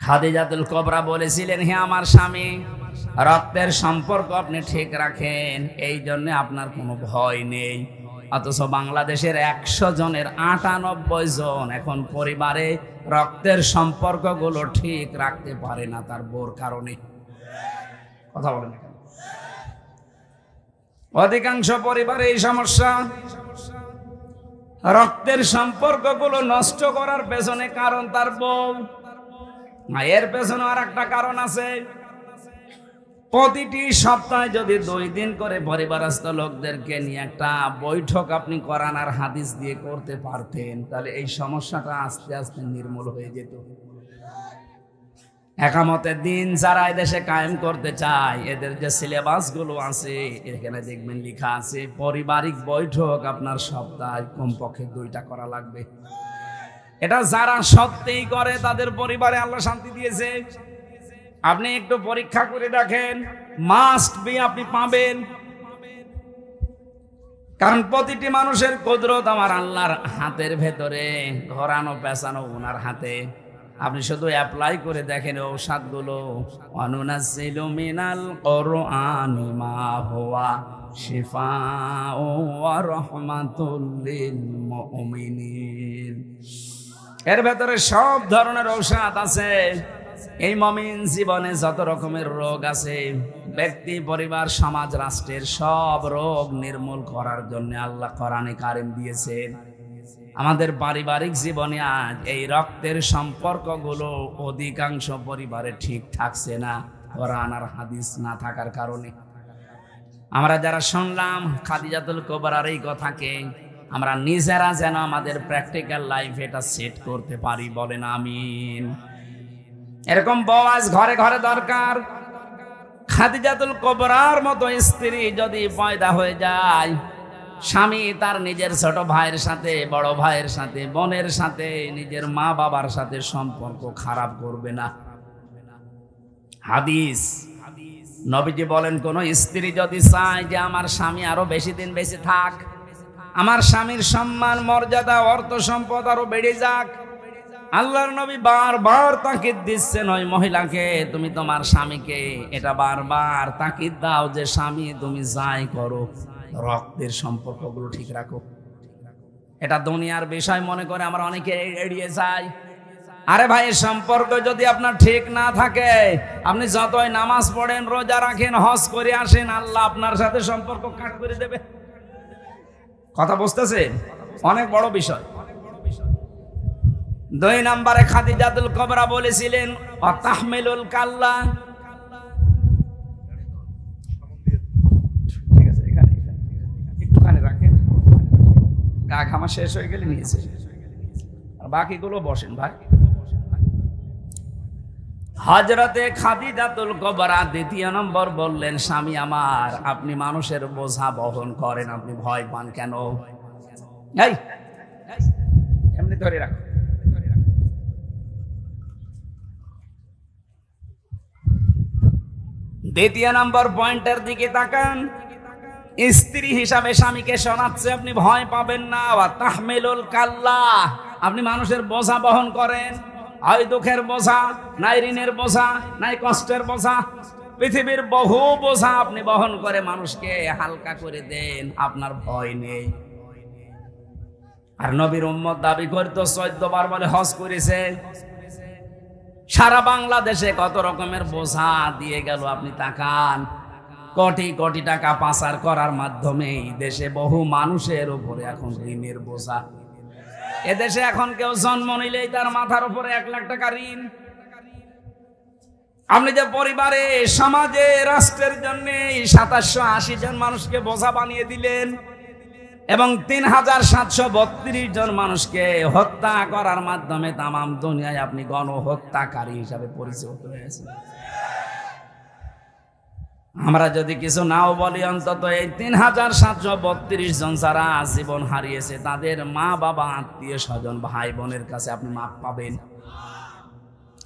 খাদিজাতুল কুবরা বলেছিলেন, হে আমার স্বামী, রক্তের সম্পর্ক আপনি ঠিক রাখেন, এই জন্য আপনার কোনো ভয় নেই। অথচ বাংলাদেশের 100 জনের 98 জন এখন পরিবারে রক্তের সম্পর্কগুলো ঠিক রাখতে পারে না তার বউর কারণে। কথা বলেন, অধিকাংশ পরিবারে এই সমস্যা। রক্তের সম্পর্কগুলো নষ্ট করার পেছনে কারণ তার বউ। এর পেছনে আর একটা কারণ আছে। প্রতিটি সপ্তাহে যদি 2 দিন করে পরিবারস্থ লোকদেরকে নিয়ে একটা বৈঠক আপনি কোরআন আর হাদিস দিয়ে করতে পারতেন, তাহলে এই সমস্যাটা আস্তে আস্তে নির্মূল হয়ে যেত। একামতের দিন যারা এদেশে কায়েম করতে চায়, এদের যে সিলেবাস গুলো আছে এখানে দেখবেন লেখা আছে পারিবারিক বৈঠক আপনার সপ্তাহে কমপক্ষে 2টা করা লাগবে। এটা যারা সত্যিই করে তাদের পরিবারে আল্লাহ শান্তি দিয়েছে। আপনি একটু পরীক্ষা করে দেখেন, মাস্ট বি আপনি পাবেন। কারণ প্রতিটি মানুষের কুদরত আমার আল্লাহর হাতের ভেতরে, ঘোরানো পেঁচানো ওনার হাতে। আপনি শুধু অ্যাপ্লাই করে দেখেন ঔষধগুলো। অনুনাজ্জিলু মিনাল কুরআনি মা হুয়া শিফাউ ওয়া রাহমাতুল লিল মুমিনিন। এর ভেতরে সব ধরনের ঔষধ আছে। এই মুমিন জীবনে যত রকমের রোগ আছে, ব্যক্তি, পরিবার, সমাজ, রাষ্ট্রের সব রোগ নির্মূল করার জন্য আল্লাহ কোরআনে কারিম দিয়েছেন। আমাদের পারিবারিক জীবনে আজ এই রক্তের সম্পর্কগুলো অধিকাংশ পরিবারে ঠিক থাকছে না, কোরআন আর হাদিস না থাকার কারণে। আমরা যারা শুনলাম খাদিজাতুল কুবরার এই কথাকে, আমরা নিজেরা যেন আমাদের প্র্যাকটিক্যাল লাইফে এটা সেট করতে পারি, বলেন আমিন। এরকম বউ আজ ঘরে ঘরে দরকার। খাদিজাতুল কুবরার মতো স্ত্রী যদি পয়দা হয়ে যায়, স্বামী তার নিজের ছোট ভাইয়ের সাথে, বড় ভাইয়ের সাথে, বোনের সাথে, নিজের মা বাবার সাথে সম্পর্ক খারাপ করবে না। হাদিস, নবীজি বলেন, কোন স্ত্রী যদি চায় যে আমার স্বামী আরো বেশি দিন বেঁচে থাক, আমার স্বামীর সম্মান, মর্যাদা, অর্থ সম্পদ আরো বেড়ে যাক, আল্লাহর নবী বারবার তাকিদ দিচ্ছেন ওই মহিলাকে, তুমি তোমার স্বামীকে এটা বারবার তাকিদ দাও যে স্বামী তুমি যাই করো, রক্তের সম্পর্কগুলো ঠিক রাখো। এটা দুনিয়ার বিষয় মনে করে আমরা অনেকে এড়িয়ে যাই। আরে ভাই, সম্পর্ক যদি আপনার ঠিক না থাকে, আপনি যতই নামাজ পড়েন, রোজা রাখেন, হজ করে আসেন, আল্লাহ আপনার সাথে সম্পর্ক কাট করে দেবে। কথা বুঝতেছেন? অনেক বড় বিষয়। 2 নম্বরে খাদিজাতুল কুবরা বলেছিলেন, অতাহমিলুল কাল্লা। ঠিক আছে, এখানে একটুখানি রাখেন, গা ঘামা শেষ হয়ে গেলে নিয়েছে, আর বাকিগুলো বসেন ভাই। হযরতে খাদিজাতুল কুবরা 2 নম্বর বললেন, স্বামী আমার, আপনি মানুষের বোঝা বহন করেন, আপনি ভয় পান কেন? এই এমনি ধরে রাখো। দ্বিতীয় নম্বর পয়েন্টের দিকে তাকান। স্ত্রী হিসাবে স্বামীকে শোনাচ্ছে আপনি ভয় পাবেন না। ওয়া তাহমিলুল কাল্লা, আপনি মানুষের বোঝা বহন করেন, হয় দুঃখের বোঝা, নাই ঋণের বোঝা, নাই কষ্টের বোঝা, পৃথিবীর বহু বোঝা আপনি বহন করে মানুষকে হালকা করে দেন, আপনার ভয় নেই। আর নবীর উম্মত দাবি করতো 14 বার বলে হজ করেছে। সারা বাংলাদেশে কত রকমের বোঝা দিয়ে গেল আপনি তাকান। কোটি কোটি টাকা পাচার করার মাধ্যমে দেশে বহু মানুষের উপরে এখন ঋণের বোঝা। এদেশে এখন কেউ জন্ম নিলেই তার মাথার উপরে 1 লাখ টাকা ঋণ। আপনি যে পরিবারে, সমাজে, রাষ্ট্রের জন্য 2780 জন মানুষকে বোঝা বানিয়ে দিলেন এবং 3732 জন মানুষকে হত্যা করার মাধ্যমে তামাম দুনিয়ায় আপনি গণহত্যাকারী হিসাবে পরিচিত হয়েছেন। আমরা যদি কিছু নাও বলি, অন্তত এই 3732 জন যারা জীবন হারিয়েছে তাদের মা বাবা, আত্মীয় স্বজন, ভাই বোনের কাছে আপনি মাপ পাবেন।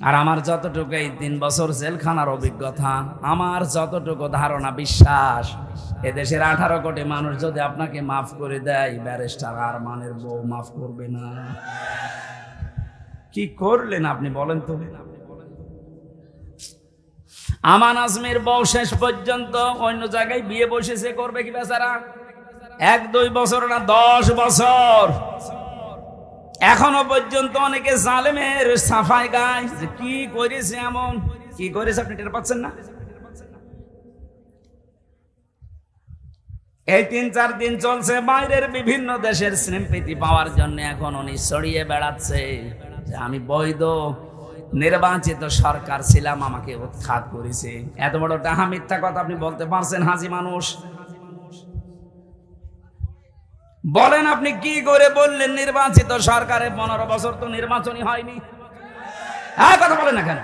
আর আমার যতটুকু এই 3 বছর জেলখানার অভিজ্ঞতা, আমার যতটুকু ধারণা, বিশ্বাস, এদেশের 18 কোটি মানুষ যদি আপনাকে মাফ করে দেয়, ব্যারিস্টার আরমানের বউ মাফ করবে না। কি করলেন আপনি বলেন তো? আমান আজমির বউ শেষ পর্যন্ত অন্য জায়গায় বিয়ে বসেছে, করবে কি বেচারা? 1-2 বছর না 10 বছর। এখনো পর্যন্ত অনেকে জালেমের সাফাই গায় যে কি করেছে, এমন কি করেছে আপনি টের পাচ্ছেন না? এই 3-4 দিন চলছে বাইরের বিভিন্ন দেশের স্নেহপ্রীতি পাওয়ার জন্য এখন উনি ছড়িয়ে বেড়াচ্ছে যে আমি বৈধ নির্বাচিত সরকার ছিলাম, আমাকে উৎখাত করেছে। এত বড় ডাহা মিথ্যা কথা আপনি বলতে পারছেন হাজি মানুষ? বলেন আপনি কি করে বললেন নির্বাচিত সরকারে 15 বছর তো নির্বাচনই হয়নি? হ্যাঁ, কথা বলেন না কেন?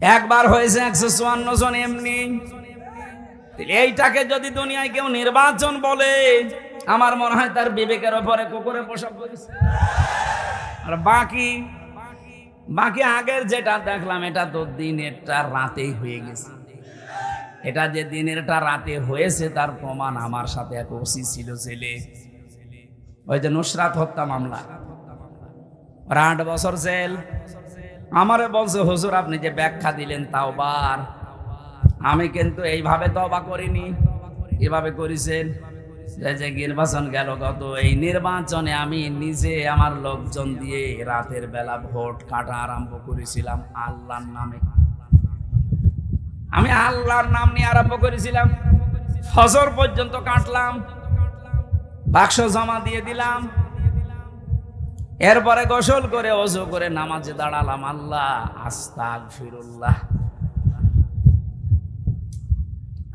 একবার হয়েছে 154 জন এমনি। এইটাকে যদি দুনিয়ায় কেউ নির্বাচন বলে, আমার মনে হয় তার বিবেকের উপরে কুকুরে প্রসব করেছে। আর বাকি আগের যেটা দেখলাম এটা তো দিনেরটা রাতেই হয়ে গেছে। এটা যে দিনেরটা রাতে হয়েছে তার প্রমাণ আমার সাথে এক ওসি ছিল ছেলে, ওই যে নুসরাত হত্যা মামলা, 8 বছর জেল। আমারে বলছে হুজুর আপনি যে ব্যাখ্যা দিলেন তাওবার, আমি কিন্তু এইভাবে তওবা করিনি, এভাবে করেছেন। যে নির্বাচন গেল গত, এই নির্বাচনে আমি নিজে আমার লোকজন দিয়ে রাতের বেলা ভোট কাটা আরম্ভ করেছিলাম আল্লাহর নামে। আমি আল্লাহর নাম নিয়ে আরম্ভ করেছিলাম, ফজর পর্যন্ত কাটলাম, বাক্স জমা দিয়ে দিলাম, এরপরে গোসল করে ওযু করে নামাজে দাঁড়ালাম। আল্লাহ আস্তাগফিরুল্লাহ।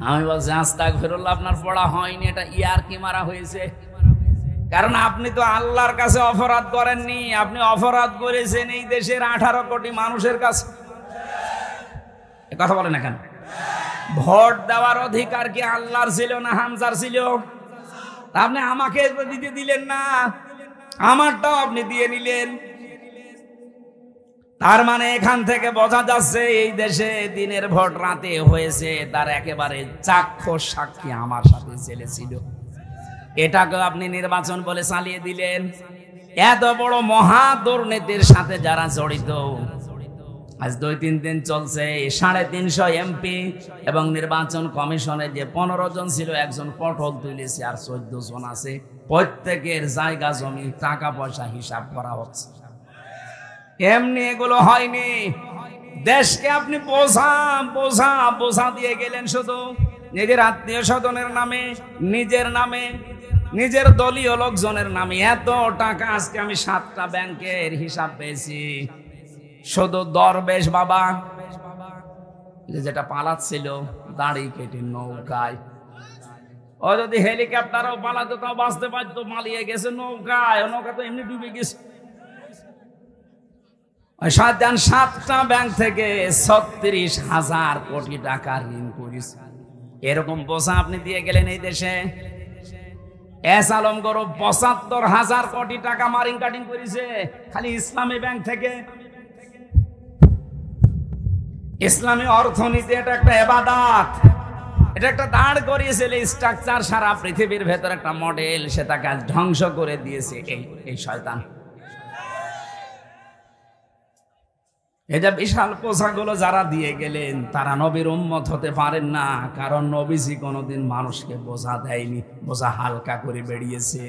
আমি বলছি আস্তাগফিরুল্লাহ আপনার পড়া হয়নি, এটা ইয়ারকি মারা হয়েছে। কারণ আপনি তো আল্লাহর কাছে অপরাধ করেননি, আপনি অপরাধ করেছেন এই দেশের 18 কোটি মানুষের কাছে। কথা বলেন না কেন? ভোট দেওয়ার অধিকার কি আল্লাহর ছিল না হামজার ছিল? আপনি আমাকে দিতে দিলেন না, আমারটাও আপনি দিয়ে নিলেন। তার মানে এখান থেকে বোঝা যাচ্ছে এই দেশে দিনের ভোট রাতে হয়েছে, তার একেবারে চাক্ষুষ সাক্ষী আমার সাথে ছেলে ছিল। এটাকে আপনি নির্বাচন বলে চালিয়ে দিলেন। এত বড় মহা দুর্নীতির সাথে যারা জড়িত, আজ 2-3 দিন চলছে 350 এমপি এবং নির্বাচন কমিশনে যে 15 জন ছিল, একজন পটল তুলেছে আর 14 জন আছে। প্রত্যেকের জায়গা জমি টাকা পয়সা হিসাব করা হচ্ছে। এমনি এগুলো হয়নি। দেশকে আপনি বোঝা দিয়ে গেলেন শুধু নিজের আত্মীয় স্বজনের নামে, নিজের নামে, নিজের দলীয় লোকজনের নামে। এত টাকা আজকে আমি 7টা ব্যাংকের হিসাব পেয়েছি। শুধু দরবেশ বাবা যেটা পালাচ্ছিল দাড়ি কেটে নৌকায়, ও যদি হেলিকপ্টারও পালাতো তাও বাঁচতে পারতো, পালিয়ে গেছে নৌকায়। নৌকা তো এমনি ডুবে গেছে। 7টা ব্যাংক থেকে 36,000 কোটি টাকা ঋণ করেছে। এরকম বোঝা আপনি দিয়ে গেলেন এই দেশে। এস আলম গরু 75,000 কোটি টাকা মারিং কাটিং করেছে খালি ইসলামী ব্যাংক থেকে। ইসলামী অর্থনীতি এটা একটা ইবাদত, এটা একটা দাঁড় করিয়েছে স্ট্রাকচার, সারা পৃথিবীর ভেতর একটা মডেল, সেটাকে ধ্বংস করে দিয়েছে এই শয়তান। এই যে বিশাল পোশাকগুলো যারা দিয়ে গেলেন তারা নবীর উম্মত হতে পারেন না, কারণ নবীজি কোনোদিন মানুষকে বোঝা দেয়নি, বোঝা হালকা করে বেরিয়েছে।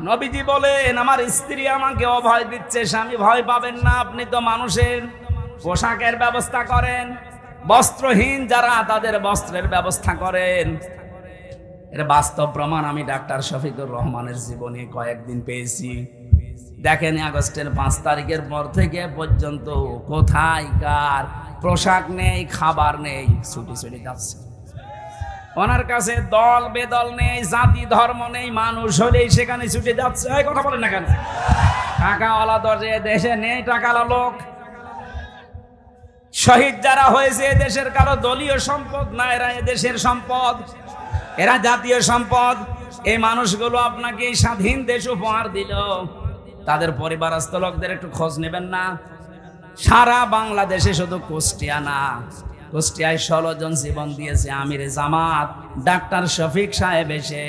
নবীজি বলেন আমার স্ত্রী আমাকে অভয় দিচ্ছে, স্বামী ভয় পাবেন না। আপনি তো মানুষের পোশাকের ব্যবস্থা করেন, বস্ত্রহীন যারা তাদের বস্ত্রের ব্যবস্থা করেন। এর বাস্তব প্রমাণ আমি ডাক্তার শফিকুর রহমানের জীবনে কয়েকদিন পেয়েছি। দেখেন আগস্টের 5 তারিখের পর থেকে পর্যন্ত কোথায় কার পোশাক নেই, খাবার নেই, ছুটি যাচ্ছে। ওনার কাছে দল বেদল নেই, জাতি ধর্ম নেই, মানুষ হলেই সেখানে ছুটে যাচ্ছে। কথা বলেন না কেন? টাকাওয়ালা দরে দেশে নেই, টাকাওয়ালা লোক। শহীদ যারা হয়েছে দেশের কারো দলীয় সম্পদ না, এরা দেশের সম্পদ, এরা জাতীয় সম্পদ। এই মানুষগুলো আপনাকে এই স্বাধীন দেশ উপহার দিল, তাদের পরিবারস্থ লোকদের একটু খোঁজ নেবেন না? সারা বাংলাদেশে শুধু কুষ্টিয়া না, কুষ্টিয়ায় 16 জন জীবন দিয়েছে আমিরে জামাত ডাক্তার শফিক সাহেব এসে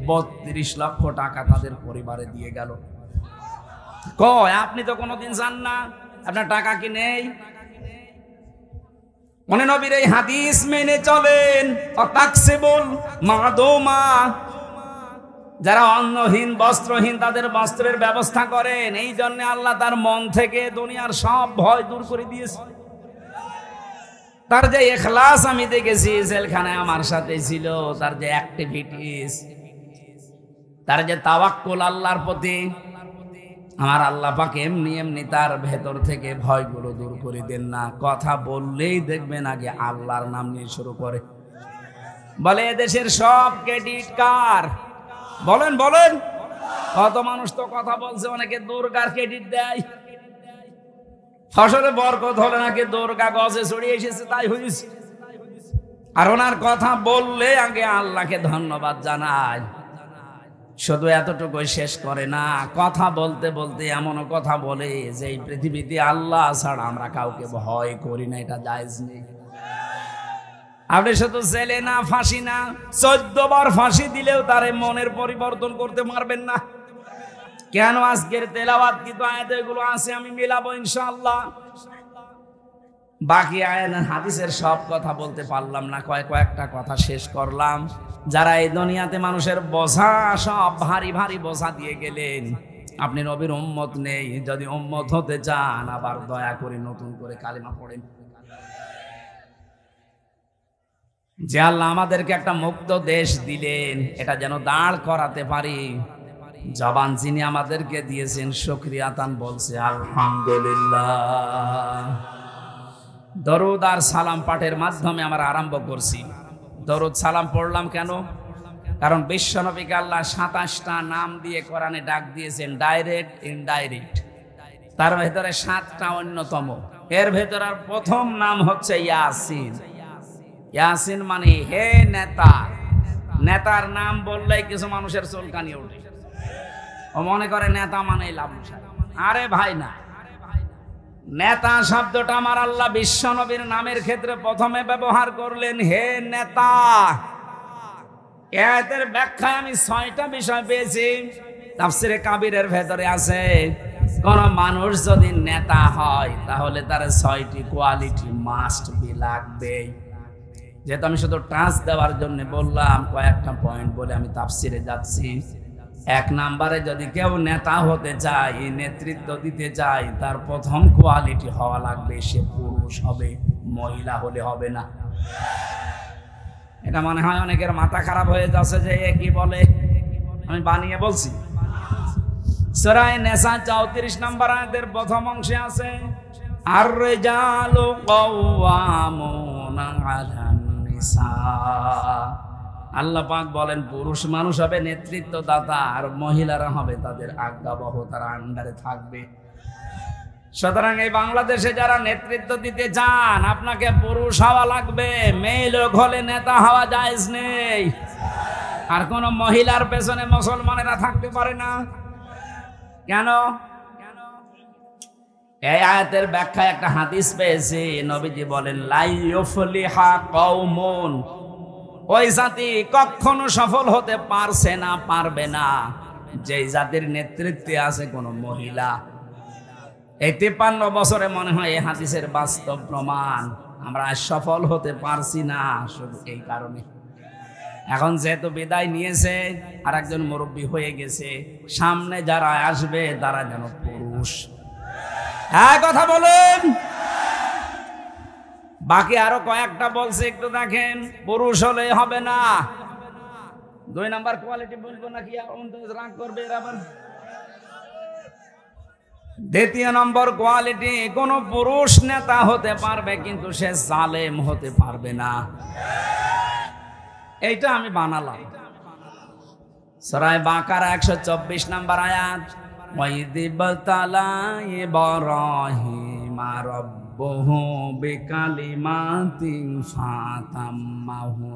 32 লক্ষ টাকা তাদের পরিবারে দিয়ে গেল। কয় আপনি তো কোনোদিন জান না, আপনার টাকা কি নেই? মনে নবীর এই হাদিস মেনে চলেন। অতাকসিবুল মাদুমা, যারা অন্নহীন বস্ত্রহীন তাদের বস্ত্রের ব্যবস্থা করেন। এই জন্য আল্লাহ তার মন থেকে দুনিয়ার সব ভয় দূর করে দিয়েছে। তার যে ইখলাস আমি দেখেছি, জেলখানায় আমার সাথে ছিল, তার যে অ্যাক্টিভিটিস, তার যে তাওয়াক্কুল আল্লাহর প্রতি, আমার আল্লাহ পাক এমনি এমনি তার ভেতর থেকে ভয়গুলো দূর করে দেন না। কথা বললেই দেখবেন আগে আল্লাহর নাম নিয়ে শুরু করে। বলে এদেশের সব ক্রেডিট কার? বলেন বলেন, কত মানুষ তো কথা বলছে, অনেকে দুর্গার ক্রেডিট দেয়। ফসলে বরকত হলে নাকি দুর্গা গজে ছড়িয়ে এসেছে, তাই হয়েছে। আর ওনার কথা বললে আগে আল্লাহকে ধন্যবাদ জানায়। শুধু এতটুকু শেষ করে না, কথা বলতে বলতে এমনও কথা বলে যে এই পৃথিবীতে আল্লাহ ছাড়া আমরা কাউকে ভয় করি না, এটা জায়েজ নেই। আপনি শুধু জেলে না, ফাঁসি না, 14 বার ফাঁসি দিলেও তার মনের পরিবর্তন করতে পারবেন না। কেন? আজকের তেলাওয়াত কিন্তু আয়াতে এগুলো আছে, আমি মিলাবো ইনশাআল্লাহ। বাকি আয়াত হাদিসের সব কথা বলতে পারলাম না, কয়েকটা কথা শেষ করলাম। যারা এই দুনিয়াতে মানুষের বোঝা, সব ভারী ভারী বোঝা দিয়ে গেলেন। আপনি নবীর উম্মত নেই, যদি উম্মত হতে চান আবার দয়া করে নতুন করে কালিমা পড়েন। যে আল্লাহ আমাদেরকে একটা মুক্ত দেশ দিলেন, এটা যেন দাঁড় করাতে পারি। জবান যিনি আমাদেরকে দিয়েছেন, শুকরিয়া তান বলছে আলহামদুলিল্লাহ। দরুদ আর সালাম পাঠের মাধ্যমে আমরা আরম্ভ করছি। দরুদ সালাম পড়লাম কেন? কারণ বিশ্বনবীকে আল্লাহ 27টা নাম দিয়ে কোরআনে ডাক দিয়েছেন, ডাইরেক্ট ইনডাইরেক্ট। তার ভেতরে 7টা অন্যতম। এর ভেতরে প্রথম নাম হচ্ছে ইয়াসিন। ইয়াসিন মানে হে নেতা। নেতার নাম বললেই কিছু মানুষের চুলকানি ওঠে, ও মনে করে নেতা মানে লাভ। আরে ভাই না, নেতা শব্দটা আমার আল্লাহ বিশ্বনবীর নামের ক্ষেত্রে প্রথমে ব্যবহার করলেন, হে নেতা। এর ব্যাখ্যায় আমি 6টা বিষয় পেয়েছি। তাফসিরে কাবিরের ভেতরে আছে, কোন মানুষ যদি নেতা হয় তাহলে তার 6টি কোয়ালিটি মাস্ট বি লাগবে। যেহেতু আমি শুধু টাচ দেওয়ার জন্য বললাম, কয়েকটা পয়েন্ট বলে আমি তাফসিরে যাচ্ছি। 1 নম্বরে যদি কেউ নেতা হতে চায়, নেতৃত্ব দিতে চায়, তার প্রথম কোয়ালিটি হওয়া লাগবে সে পুরুষ হবে, মহিলা হলে হবে না। এটা মনে হয় অনেকের মাথা খারাপ হয়ে যাচ্ছে যে এ কি বলে, আমি বানিয়ে বলছি। সূরা নিসা 34 নম্বর আয়াতের প্রথম অংশে আছে, আর রিজালু কাওয়ামুনা আলান নিসা। আল্লাহ পাক বলেন পুরুষ মানুষ হবে নেতৃত্বদাতা, আর মহিলারা হবে তাদের আজ্ঞাবহ, তারা আন্ডারে থাকবে। সুতরাং এই বাংলাদেশে যারা নেতৃত্ব দিতে চান, আপনাকে পুরুষ হওয়া লাগবে। মেয়ে লোক হলে নেতা হওয়া জায়েজ নেই। আর কোন মহিলার পেছনে মুসলমানেরা থাকতে পারে না। কেন? এই আয়াতের ব্যাখ্যায় একটা হাদিস পেয়েছি, নবীজি বলেন লা ইউফলিহা কওমুন, ওই জাতি কখনো সফল হতে পারছে না, পারবে না, যে জাতির নেতৃত্বে আছে কোন মহিলা। এই 53 বছরে মনে হয় এই হাদিসের বাস্তব প্রমাণ। আমরা সফল হতে পারছি না শুধু এই কারণে। এখন যেহেতু বিদায় নিয়েছে, আর একজন মুরব্বী হয়ে গেছে, সামনে যারা আসবে তারা যেন পুরুষ। হ্যাঁ কথা বলেন। বাকি আরো কয়েকটা বলছে, একটু দেখেন। পুরুষ হলে হবে না। 2 নাম্বার কোয়ালিটি বলবো নাকি রাগ করবে আবার? 2য় নম্বর কোয়ালিটি, কোন পুরুষ নেতা হতে পারবে কিন্তু সে জালেম হতে পারবে না। এইটা আমি বানালাম। সূরা বাকারা 124 নম্বর আয়াত, ওয়াইদিবতালা ইব্রাহিমা রাব্বুহু বিকালিমাতিন ফাতাম্মাহুন্না।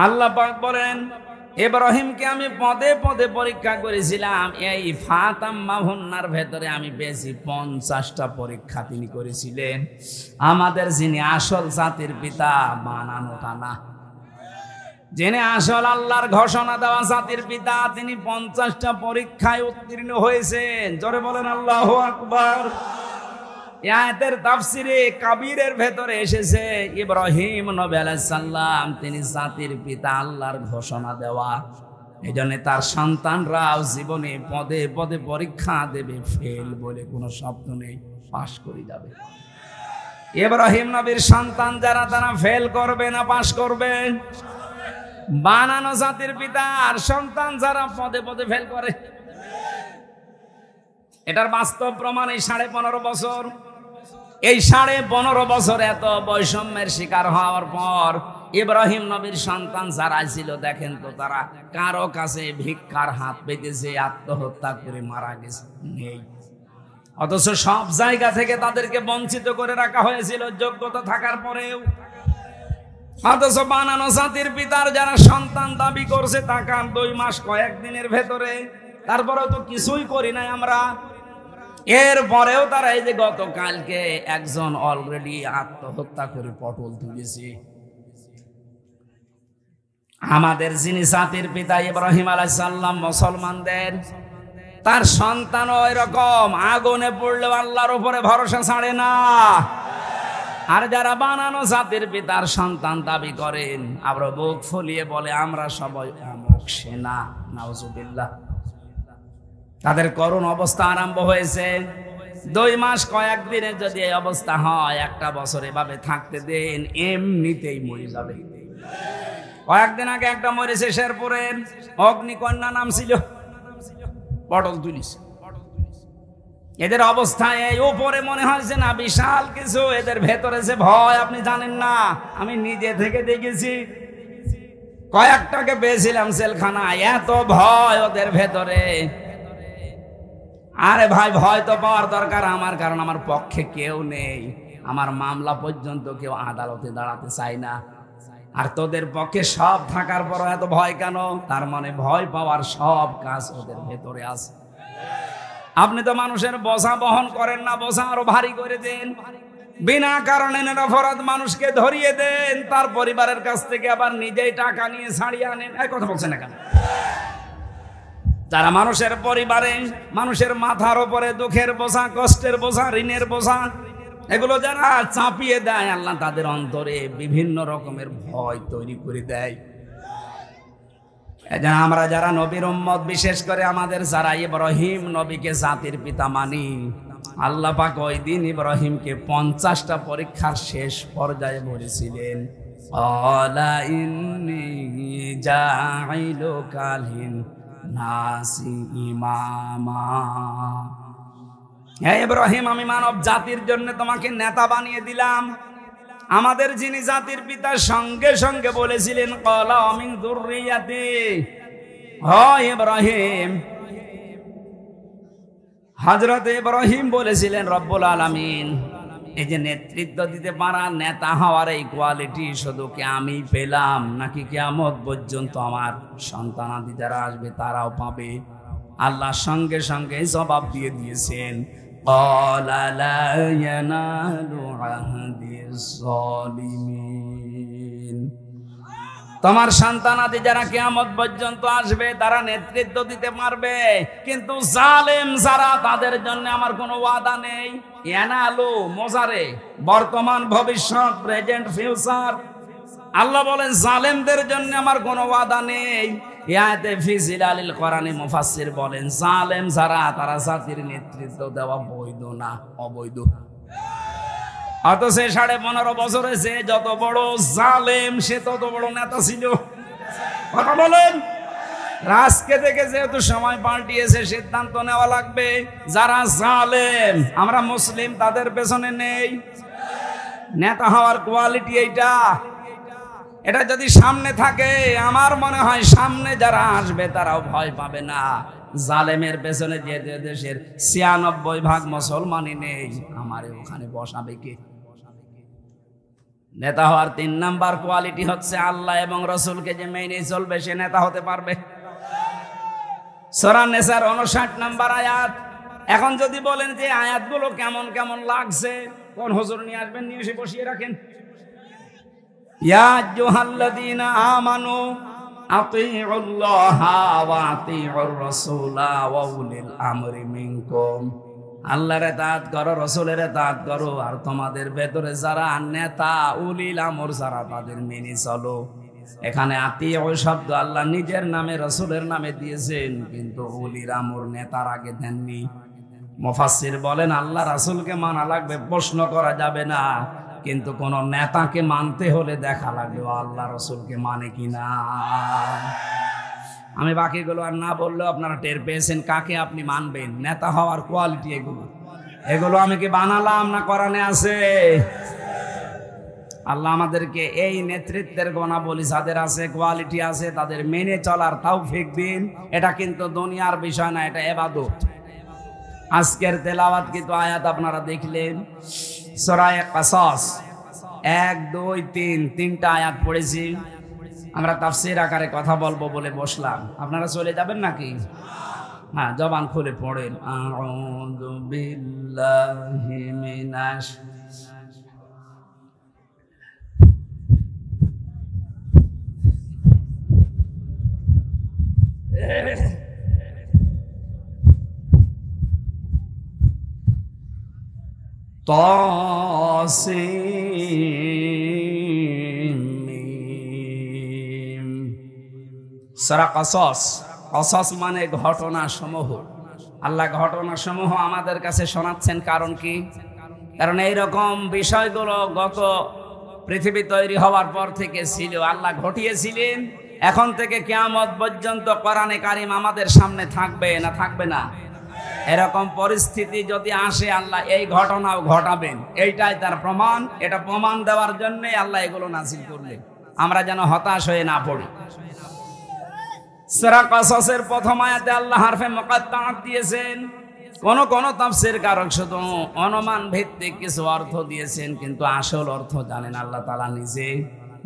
আল্লাহ পাক বলেন ইব্রাহিমকে আমি পদে পদে পরীক্ষা করেছিলাম। এই ফাতাম্মাহুন্নার ভেতরে আমি পেয়েছি 50টা পরীক্ষা তিনি করেছিলেন। আমাদের যিনি আসল জাতির পিতা, বানানোটা না। যিনি আসল আল্লাহর ঘোষণা দেওয়া জাতির পিতা, তিনি 50টা পরীক্ষায় উত্তীর্ণ হয়েছেন। জোরে বলেন আল্লাহু আকবার। আয়াতের তাফসিরে কাবীরের ভেতরে এসেছে ইব্রাহিম নবী আলাইহিস সালাম তিনি জাতির পিতা, আল্লাহর ঘোষণা দেওয়া। এজন্য তার সন্তানরাও জীবনে পদে পদে পরীক্ষা দেবে, ফেল বলে কোনো শব্দ নেই, পাশ করে যাবে। ইব্রাহিম নবীর সন্তান যারা, তারা ফেল করবে না পাশ করবে? বানানো জাতির পিতা আর সন্তান যারা পদে পদে ফেল করে। এটার বাস্তব প্রমাণ এই 15.5 বছর। এই 15.5 বছর এত বৈষম্যের শিকার হওয়ার পর ইব্রাহিম নবীর সন্তান যারা ছিল, দেখেন তো তারা কারো কাছে ভিক্ষার হাত পেতেছে, আত্মহত্যা করে মারা গেছে নেই। অথচ সব জায়গা থেকে তাদেরকে বঞ্চিত করে রাখা হয়েছিল যোগ্যতা থাকার পরেও। অথচ বানানো জাতির পিতার যারা সন্তান দাবি করছে, তাকান 2 মাস কয়েকদিনের ভেতরে, তারপরেও তো কিছুই করি নাই আমরা। এরপরেও তারা এই যে গতকালকে একজন অলরেডি আত্মহত্যা করে পটল তুলেছে। আমাদের যিনি জাতির পিতা ইব্রাহিম আলাইহিস সালাম মুসলমানদের, তার সন্তানও এরকম আগুনে পড়লেও আল্লাহর উপরে ভরসা ছাড়ে না। আর যারা বানানো জাতির পিতার সন্তান দাবি করেন, আমরা বুক ফুলিয়ে বলে আমরা সবাই অমুক সেনা, নাউজুবিল্লাহ। তাদের করুণ অবস্থা আরম্ভ হয়েছে। 2 মাস কয়েকদিনে যদি এই অবস্থা হয়, 1টা বছর এভাবে থাকতে দেন, এমনিতেই মরে যাবে। কয়েকদিন আগে একটা মরেছে শেরপুরের, অগ্নিকন্যা নাম ছিল, পটল তুলিস। এদের অবস্থায় এই উপরে মনে হয়েছে না বিশাল কিছু, এদের ভেতরে যে ভয় আপনি জানেন না। আমি নিজে থেকে দেখেছি, কয়েকটাকে পেয়েছিলাম সেলখানায়, এত ভয় ওদের ভেতরে। আরে ভাই, ভয় তো পাওয়ার দরকার আমার, কারণ আমার পক্ষে কেউ নেই। আমার মামলা পর্যন্ত কেউ আদালতে দাঁড়াতে চায় না। আর তোদের পক্ষে সব থাকার পর এত ভয় কেন? তার মানে ভয় পাওয়ার সব কাজ ওদের ভেতরে আছে। আপনি তো মানুষের বোঝা বহন করেন না, বোঝা আরো ভারী করে দেন। বিনা কারণে নিরপরাধ মানুষকে ধরিয়ে দেন, তার পরিবারের কাছ থেকে আবার নিজেই টাকা নিয়ে ছাড়িয়ে আনেন। এই কথা বলছেন না কেন? যারা মানুষের পরিবারে, মানুষের মাথার উপরে দুঃখের বোঝা, কষ্টের বোঝা, ঋণের বোঝা, এগুলো যারা চাপিয়ে দেয়, আল্লাহ তাদের অন্তরে বিভিন্ন রকমের ভয় তৈরি করে দেয়। আমরা যারা নবীর উম্মত, বিশেষ করে আমাদের যারা ইব্রাহিম নবীকে জাতির পিতা মানি, আল্লাহ পাক ওই দিন ইব্রাহিমকে 50টা পরীক্ষার শেষ পর্যায়ে বলেছিলেন, আলা ইন্নী জাইলুকা লিন-নাসি ইমামা। হে ইব্রাহিম, আমি মানব জাতির জন্য তোমাকে নেতা বানিয়ে দিলাম। আমাদের যিনি জাতির পিতা সঙ্গে সঙ্গে বলেছিলেন, ক্বালা মিন যুররিয়াতি। হয় ইব্রাহিম, হযরত ইব্রাহিম বলেছিলেন, রব্বুল আলামিন, এই যে নেতৃত্ব দিতে পারা, নেতা হওয়ার এই কোয়ালিটি শুধু কি আমি পেলাম, নাকি কিয়ামত পর্যন্ত আমার সন্তানাদি যারা আসবে তারাও পাবে? আল্লাহ সঙ্গে সঙ্গে জবাব দিয়ে দিয়েছেন, ক্বালা লা ইয়ানালু আহদিস যালিমিন। তোমার সন্তানাদি যারা কিয়ামত পর্যন্ত আসবে তারা নেতৃত্ব দিতে পারবে, কিন্তু জালেম যারা, তাদের জন্য আমার কোনো ওয়াদা নেই। ইয়ানালু মোজারে, বর্তমান, ভবিষ্যৎ, প্রেজেন্ট, ফিউচার। আল্লাহ বলেন জালেমদের জন্য আমার কোনো ওয়াদা নেই। ইয়াতে ফি জিলালিল কোরআনে মুফাসসির বলেন, জালেম যারা, তারা জাতির নেতৃত্ব দেওয়া বৈধ না, অবৈধ। অথচ 15.5 বছরে সে যত বড় জালেম, সে তত বড় নেতা ছিল। কথা বলেন। রাজকে থেকে যেহেতু সময় পাল্টিয়েছে, সিদ্ধান্ত নেওয়া লাগবে। যারা জালেম, আমরা মুসলিম, তাদের পেছনে নেই। নেতা হওয়ার কোয়ালিটি এইটা। এটা যদি সামনে থাকে, আমার মনে হয় সামনে যারা আসবে তারাও ভয় পাবে না। জালেমের পেছনে যে দেশের 96% মুসলমানই নেই, আমারে ওখানে বসাবে কে? নেতা হওয়ার 3 নাম্বার কোয়ালিটি হচ্ছে আল্লাহ এবং রসুলকে যে মেনে চলবে, সে নেতা হতে পারবে। সূরা নিসার 59 নাম্বার আয়াত। এখন যদি বলেন যে আয়াতগুলো কেমন কেমন লাগছে, কোন হুজুর নিয়ে আসবেন, নিয়ে এসে বসিয়ে রাখেন। ইয়া আইয়ুহাল্লাযীনা আমানু আতিউল্লাহা ওয়া আতিউর রাসূলা ওয়া উলিল আমরি মিনকুম। আল্লাহর ইতাআত করো, রাসূলের ইতাআত করো, আর তোমাদের ভেতরে যারা নেতা উলিল আমর যারা তাদের মেনে চলো। এখানে আতিউ শব্দ আল্লাহ নিজের নামে রাসূলের নামে দিয়েছেন, কিন্তু উলিল আমর নেতার আগে দেননি। মুফাসসির বলেন আল্লাহ রাসূলকে মানা লাগবে, প্রশ্ন করা যাবে না, কিন্তু কোন নেতাকে মানতে হলে দেখা লাগবে আল্লাহ রাসূলকে মানে কিনা। আমি বাকিগুলো আর না বললেও আপনারা টের পেয়েছেন কাকে আপনি মানবেন। নেতা হওয়ার কোয়ালিটি এগুলো আমি কি বানালাম না কোরআনে আছে? আল্লাহ আমাদেরকে এই নেতৃত্বের গুণাবলী যাদের আছে, কোয়ালিটি আছে, তাদের মেনে চলার তৌফিক দিন। এটা কিন্তু দুনিয়ার বিষয় না, এটা ইবাদত। আজকের তেলাওয়াত কিন্তু আয়াত আপনারা দেখলেন, সূরা কাসাস 1, 2, 3 তিনটা আয়াত পড়েছি। আমরা তাফসীর আকারে কথা বলবো বলে বসলাম, আপনারা চলে যাবেন নাকি? হ্যাঁ, জবান খুলে পড়েন। আউযু বিল্লাহি মিনাশ তাসিম। সূরা কাসাস, কাসাস মানে ঘটনা সমূহ। আল্লাহ ঘটনা সমূহ আমাদের কাছে শোনাচ্ছেন, কারণ কি? কারণ এইরকম বিষয়গুলো গত পৃথিবী তৈরি হওয়ার পর থেকে ছিল, আল্লাহ ঘটিয়েছিলেন। এখন থেকে কিয়ামত পর্যন্ত কোরআনে কারীম আমাদের সামনে থাকবে না থাকবে না? এরকম পরিস্থিতি যদি আসে আল্লাহ এই ঘটনাও ঘটাবেন, এইটাই তার প্রমাণ। এটা প্রমাণ দেওয়ার জন্য আল্লাহ এগুলো নাযিল করলেন, আমরা যেন হতাশ হয়ে না পড়ি। সূরা কাসাসের প্রথম আয়াতে আল্লাহ হারফে মুকাত্তাআত দিয়েছেন। কোন তাফসীরকারক শুধু অনুমান ভিত্তিক কিছু অর্থ দিয়েছেন, কিন্তু আসল অর্থ জানেন আল্লাহ তাআলা নিজে।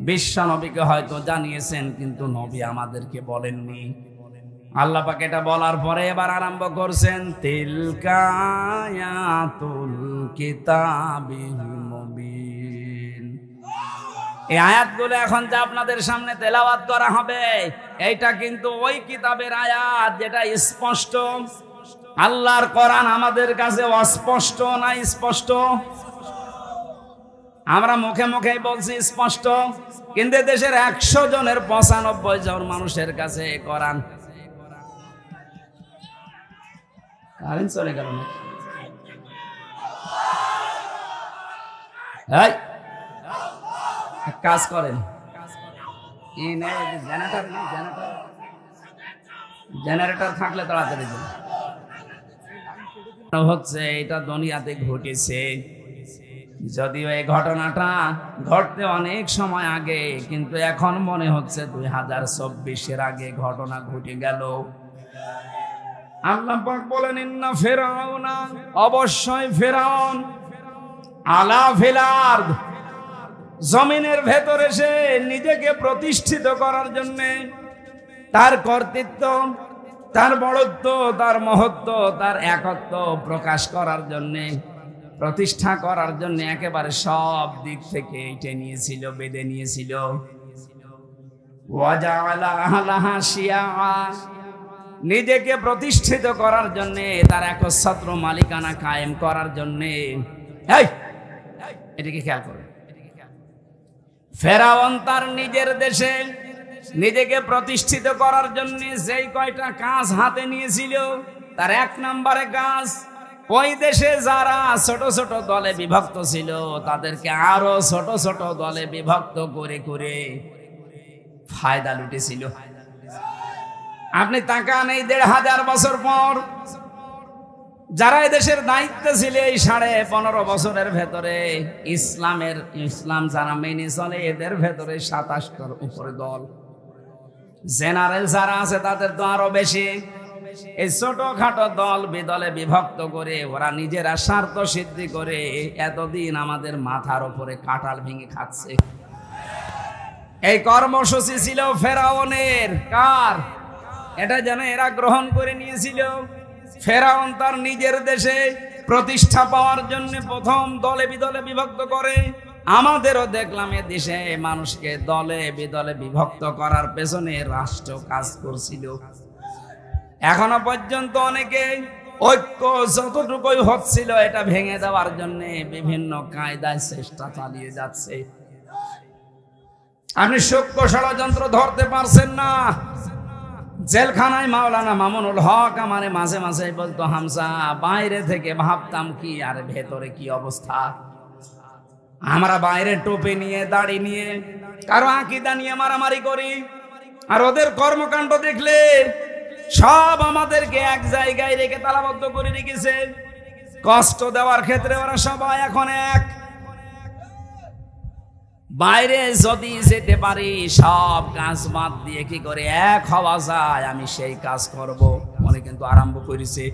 বিশ্ব নবীকে হয়তো জানিয়েছেন, কিন্তু নবী আমাদেরকে বলেননি। আল্লাহ পাক এটা বলার পরে এবার আরম্ভ করছেন, তিলকা আয়াতুল কিতাবিল মুবিন। এই আয়াতগুলো এখন যা আপনাদের সামনে তেলাওয়াত করা হবে, এইটা কিন্তু ওই কিতাবের আয়াত যেটা স্পষ্ট। আল্লাহর কোরআন আমাদের কাছে অস্পষ্ট না স্পষ্ট? আমরা মুখে মুখে বলছি স্পষ্ট, কিন্তু দেশের 100 জনের 95 জন মানুষের কাছে কোরআন কারেন্ট চলে গেল না। কাজ করেন, জেনারেটর থাকলে তাড়াতাড়ি হচ্ছে। এটা দুনিয়াতে ঘটেছে, যদিও এই ঘটনাটা ঘটতে অনেক সময় আগে, কিন্তু এখন মনে হচ্ছে 2024-এর আগে ঘটনা ঘটে গেল। আল্লাহ পাক বলেন, ইন্না ফিরআউনা, অবশ্যই ফিরআউন, আলা ফিল আরদ, জমিনের ভেতরে সে নিজেকে প্রতিষ্ঠিত করার জন্য, তার কর্তৃত্ব, তার বড়ত্ব, তার মহত্ব, তার একত্ব প্রকাশ করার জন্য, প্রতিষ্ঠা করার জন্য একেবারে সব দিক থেকে এটা নিয়েছিল, বেঁধে নিয়েছিল। ওয়াজাআলা আহলাহা শিয়া, নিজেকে প্রতিষ্ঠিত করার জন্য, তার একচ্ছত্র মালিকানা কায়েম করার জন্য। এটাকে খেয়াল করুন, ফেরাউন তার নিজের দেশে নিজেকে প্রতিষ্ঠিত করার জন্য যেই কয়টা কাজ হাতে নিয়েছিল, তার 1 নম্বরে কাজ, ওই দেশে যারা ছোট ছোট দলে বিভক্ত ছিল তাদেরকে আরো ছোট ছোট দলে বিভক্ত করে করে ফায়দা লুটেছিল। আপনি তাকান, এই 1500 বছর পর যারা এই দেশের দায়িত্বে ছিল, এই 15.5 বছরের ভেতরে ইসলাম যারা মেনে চলে, এদের ভেতরে 27টার উপরে দল। জেনারেল যারা আছে তাদের তো আরো বেশি। এই ছোটখাটো দল বিদলে বিভক্ত করে ওরা নিজেরা স্বার্থ সিদ্ধি করে এতদিন আমাদের মাথার উপরে কাঁঠাল ভেঙে খাচ্ছে। এই কর্মসূচি ছিল ফেরাউনের। কার? এটা যেন এরা গ্রহণ করে নিয়েছিল। ফেরাউন তার নিজের দেশে প্রতিষ্ঠা পাওয়ার জন্য প্রথম দলে বিদলে বিভক্ত করে আমাদেরও দেখলাম এ দেশে মানুষকে দলে বিদলে বিভক্ত করার পেছনে রাষ্ট্র কাজ করছিল। এখনো পর্যন্ত অনেকে ঐক্য যতটুকুই হচ্ছিল এটা ভেঙে দেওয়ার জন্য বিভিন্ন কায়দায় চেষ্টা চালিয়ে যাচ্ছে। আপনি সূক্ষ্ম ষড়যন্ত্র ধরতে পারছেন না। জেলখানায় মাওলানা মামুনুল হক আমারে মাঝে মাঝে বলতো, হামজা বাইরে থেকে ভাবতাম কি আর ভেতরে কি অবস্থা। আমরা বাইরে টোপে নিয়ে দাড়ি নিয়ে কারো আকীদা নিয়ে মারামারি করি, আর ওদের কর্মকাণ্ড দেখলে সব আমাদেরকে এক জায়গায় রেখে তালাবদ্ধ করে রেখেছে। কষ্ট দেওয়ার ক্ষেত্রে ওরা সবাই এখন এক। বাইরে যদি যেতে পারি সব কাজ বাদ দিয়ে কি করে এক হওয়া যায়, আমি সেই কাজ করব মনে কিন্তু আরম্ভ করেছে।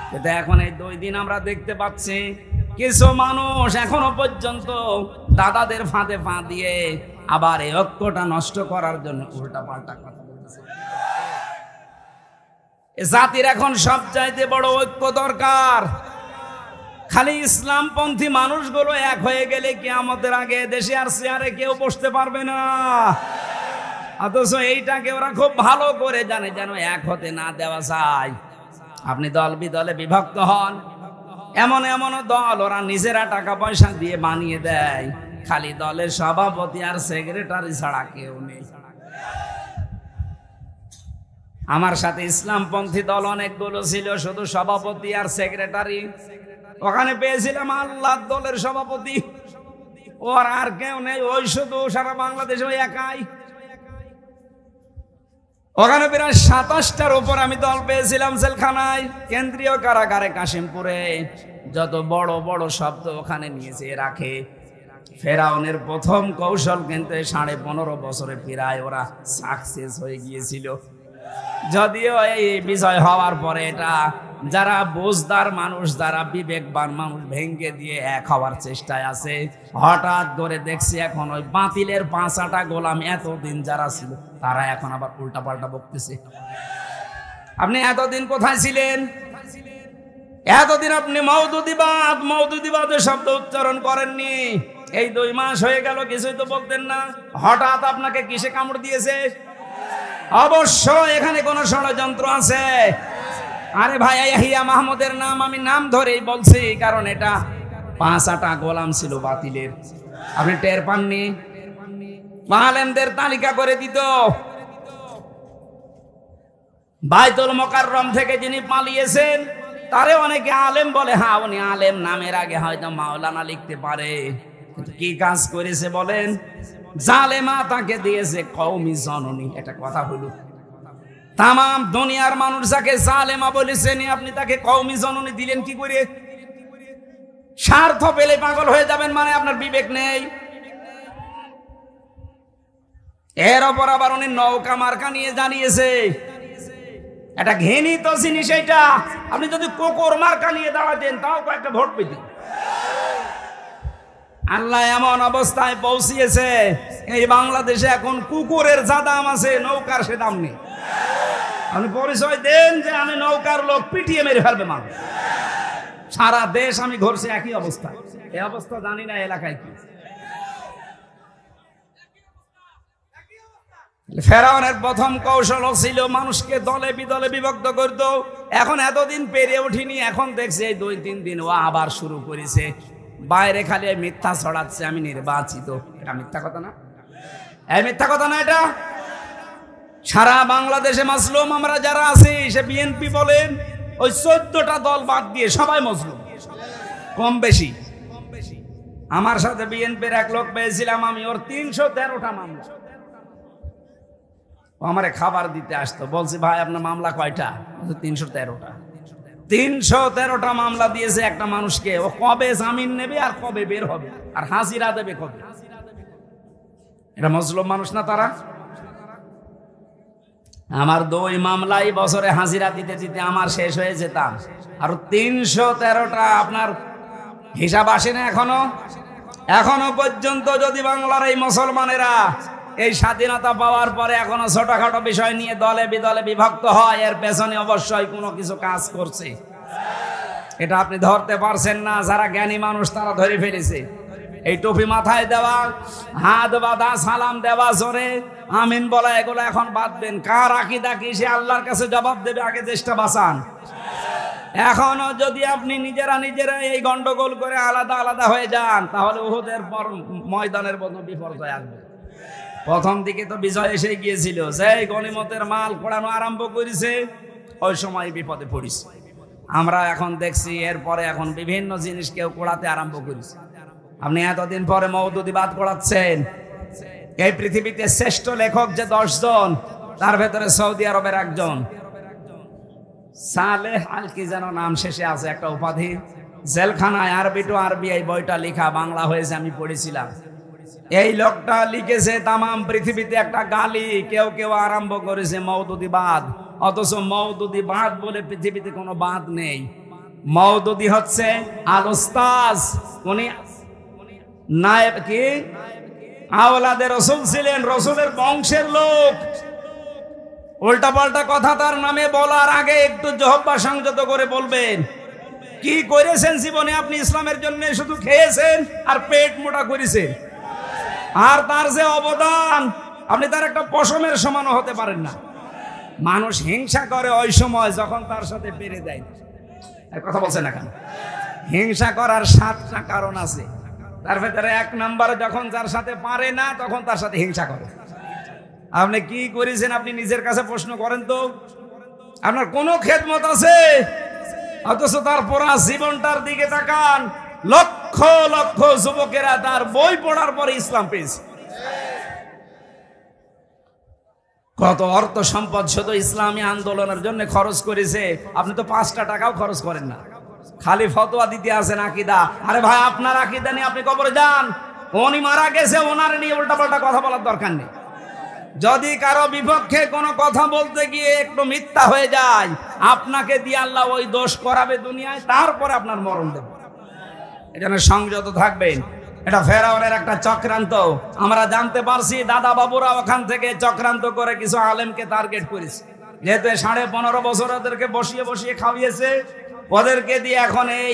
কিন্তু এখন এই 2 দিন আমরা দেখতে পাচ্ছি কিছু মানুষ এখনো পর্যন্ত দাদাদের ফাঁদে পা দিয়ে আবার এই ঐক্যটা নষ্ট করার জন্য উল্টা পাল্টা কথা বলছে। জাতির এখন সব চাইতে বড় ঐক্য দরকার। খালি ইসলামপন্থী মানুষগুলো এক হয়ে গেলে কিয়ামতের আগে দেশে আর চেয়ারে কেউ বসতে পারবে না। অথচ এইটাকে ওরা খুব ভালো করে জানে, যেন এক হতে না দেওয়া যায়। আপনি দল বিদলে বিভক্ত হন, এমন এমন দল ওরা নিজেরা টাকা পয়সা দিয়ে বানিয়ে দেয়, খালি দলের সভাপতি আর সেক্রেটারি ছাড়া কেউ নেই। আমার সাথে ইসলামপন্থী দল অনেকগুলো ছিল, শুধু সভাপতি আর সেক্রেটারি। ওখানে পেয়েছিলাম আল্লাহ দলের সভাপতি, ওর আর কেউ নেই, ওই শুধু সারা বাংলাদেশে ওই একাই। ওখানে প্রায় 27টার উপর আমি দল পেয়েছিলাম জেলখানায়, কেন্দ্রীয় কারাগারে কাশিমপুরে। যত বড় বড় শব্দ ওখানে নিয়েছে রাখে। ফেরাউনের প্রথম কৌশল কিন্তু 15.5 বছরে প্রায় ওরা সাকসেস হয়ে গিয়েছিল। যদিও এই বিজয় হওয়ার পরে এটা যারা বোঝদার মানুষ, যারা বিবেকবান মানুষ ভেঙ্গে দিয়ে এক হওয়ার চেষ্টায় আছে। হঠাৎ করে দেখছি এখন ওই বাতিলের 5টা গোলাম এতদিন যারা ছিল তারা এখন আবার উল্টা পাল্টা বকতেছে। আপনি এতদিন কোথায় ছিলেন? এতদিন আপনি মওদুদিবাদের শব্দ উচ্চারণ করেননি। এই 2 মাস হয়ে গেল কিছুই তো বলতেন না। হঠাৎ আপনাকে কিসে কামড় দিয়েছে? অবশ্য এখানে কোন ষড়যন্ত্র আছে। আরে ভাই, ইয়াহিয়া মাহমুদের নাম আমি নাম ধরেই বলছি, কারণ এটা 5টা গোলাম ছিল বাতিলের। আপনি টের পাননি? আলেমদের তালিকা করে দিত। বাইতুল মোকাররম থেকে যিনি পালিয়েছেন তারে অনেকে আলেম বলে। হ্যাঁ, উনি আলেম, নামের আগে হয়তো মাওলানা লিখতে পারে, কিন্তু কি কাজ করেছে বলেন? জালেমা তাকে দিয়েছে কওমি জননী। এটা কথা হলো। তাম দুনিয়ার মানুষ যাকে জালেমা বলেছেন, আপনি তাকে কওমি জননী দিলেন কি করে? স্বার্থ পেলে পাগল হয়ে যাবেন মানে আপনার বিবেক নেই। এর ওপর আবার উনি নৌকা মার্কা নিয়ে জানিয়েছে। এটা ঘৃণিত জিনিস। এটা আপনি যদি কুকুর মার্কা নিয়ে দাঁড়াতেন তাও কয়েকটা ভোট পেতেন। আল্লাহ এমন অবস্থায় পৌঁছিয়েছে, এই বাংলাদেশে এখন কুকুরের যা দাম আছে নৌকার সে দাম নেই। আপনি পরিচয় দেন যে আমি নৌকার লোক, পিটিয়ে মেরে ফেলবে মানুষ। সারা দেশ আমি ঘুরছি একই অবস্থা। এই অবস্থা জানি না এলাকায় কি। ফেরাউনের প্রথম কৌশল ছিল মানুষকে দলে বিদলে বিভক্ত করত। এখন এতদিন পেরে উঠিনি, এখন দেখছি এই 2-3 দিন ও আবার শুরু করেছে। বাইরে খালি মিথ্যা ছড়াচ্ছে আমি নির্বাচিত। এটা মিথ্যা কথা না? এই মিথ্যা কথা না এটা? সারা বাংলাদেশে মাসলুম আমরা যারা আছি, সে বিএনপি বলেন, ওই 14টা দল বাদ দিয়ে সবাই মাসলুম কম বেশি। আমার সাথে বিএনপির এক লোক পেয়েছিলাম আমি, ওর 313টা মামলা। ও আমারে খাবার দিতে আসতো, বলছি ভাই আপনার মামলা কয়টা? 313টা। 313টা মামলা দিয়েছে একটা মানুষকে। ও কবে জামিন নেবে আর কবে বের হবে আর হাজিরা দেবে কবে? এটা মজলুম মানুষ না তারা? আমার 2 মামলাই বছরে হাজিরা দিতে দিতে আমার শেষ হয়ে যেতাম। আর 313টা আপনার হিসাব আসে না এখনো পর্যন্ত। যদি বাংলার এই মুসলমানেরা এই স্বাধীনতা পাওয়ার পরে এখনো ছোটখাটো বিষয় নিয়ে দলে বিদলে বিভক্ত হয়, এর পেছনে অবশ্যই কোনো কিছু কাজ করছে। এটা আপনি ধরতে পারছেন না। যারা জ্ঞানী মানুষ তারা ধরে ফেলেছে। এই টুপি মাথায় দেওয়া, হাত বাঁধা, সালাম দেওয়া, জোরে আমিন বলা, এগুলো এখন বাঁধবেন। কার আকীদা কি সে আল্লাহর কাছে জবাব দেবে, আগে দেশটা বাঁচান। এখনো যদি আপনি নিজেরা এই গন্ডগোল করে আলাদা আলাদা হয়ে যান, তাহলে উহুদের পর ময়দানের মতো বিপর্যয় আসবে। প্রথম দিকে তো বিজয় এসে গিয়েছিল, সেই গনিমতের মাল কোড়ানো আরম্ভ করেছে, ওই সময় বিপদে পড়েছে। আমরা এখন দেখছি এরপরে এখন বিভিন্ন জিনিস কেউ কোড়াতে আরম্ভ করেছে। আপনি এতদিন পরে মওদুদিবাদ কোড়াচ্ছেন। এই পৃথিবীতে শ্রেষ্ঠ লেখক যে 10 জন, তার ভেতরে সৌদি আরবের একজন সালেহ আল কি যেন নাম শেষে আছে একটা উপাধি, জেলখানায় আরবি টু আরবি এই বইটা লেখা, বাংলা হয়েছে, আমি পড়েছিলাম। এই লোকটা লিখেছে তামাম পৃথিবীতে একটা গালি কেউ কেউ আরম্ভ করেছে মওদুদিবাদ, অথচ মওদুদিবাদ বলে পৃথিবীতে কোনো বাদ নেই। মওদুদি হচ্ছে আল উস্তাজ, উনি নায়েব কি আওলাদে রসুল ছিলেন, রসুলের বংশের লোক। উল্টা পাল্টা কথা তার নামে বলার আগে একটু জহব্বা সংযত করে বলবেন। কি করেছেন জীবনে আপনি ইসলামের জন্য? শুধু খেয়েছেন আর পেট মোটা করেছেন। আর তার যে অবদান, আপনি তার একটা পশমের সমানও হতে পারেন না। মানুষ হিংসা করে ওই সময় যখন তার সাথে পেরে দেয়। কথা বলছেন না কেন? হিংসা করার 7টা কারণ আছে, তার ভেতরে 1 নম্বরে যখন যার সাথে পারে না তখন তার সাথে হিংসা করে। আপনি কি করেছেন আপনি নিজের কাছে প্রশ্ন করেন তো। আপনার কোনো খেদমত আছে, অথচ তার পুরা জীবনটার দিকে তাকান। লক্ষ লক্ষ যুবকেরা তার বই পড়ার পরে ইসলাম পেয়েছে। কত অর্থ সম্পদ শুধু ইসলামী আন্দোলনের জন্য খরচ করেছে। আপনি তো 5টা টাকাও খরচ করেন না, খালি ফতোয়া দিতে আসেন আকীদা। আরে ভাই, আপনার আকীদা নিয়ে আপনি কবরে যান। উনি মারা গেছে, ওনার নিয়ে উল্টাপাল্টা কথা বলার দরকার নেই। যদি কারো বিপক্ষে কোনো কথা বলতে গিয়ে একটু মিথ্যা হয়ে যায়, আপনাকে দিয়ে আল্লাহ ওই দোষ করাবে দুনিয়ায়, তারপরে আপনার মরণ দেবে। এজন্য সংযত থাকবেন। এটা ফেরাউনের একটা চক্রান্ত। আমরা জানতে পারছি দাদা বাবুরা ওখান থেকে চক্রান্ত করে কিছু আলেমকে টার্গেট করেছে। যেহেতু 15.5 বছর ওদেরকে বসিয়ে বসিয়ে খাওয়িয়েছে, ওদেরকে দিয়ে এখন এই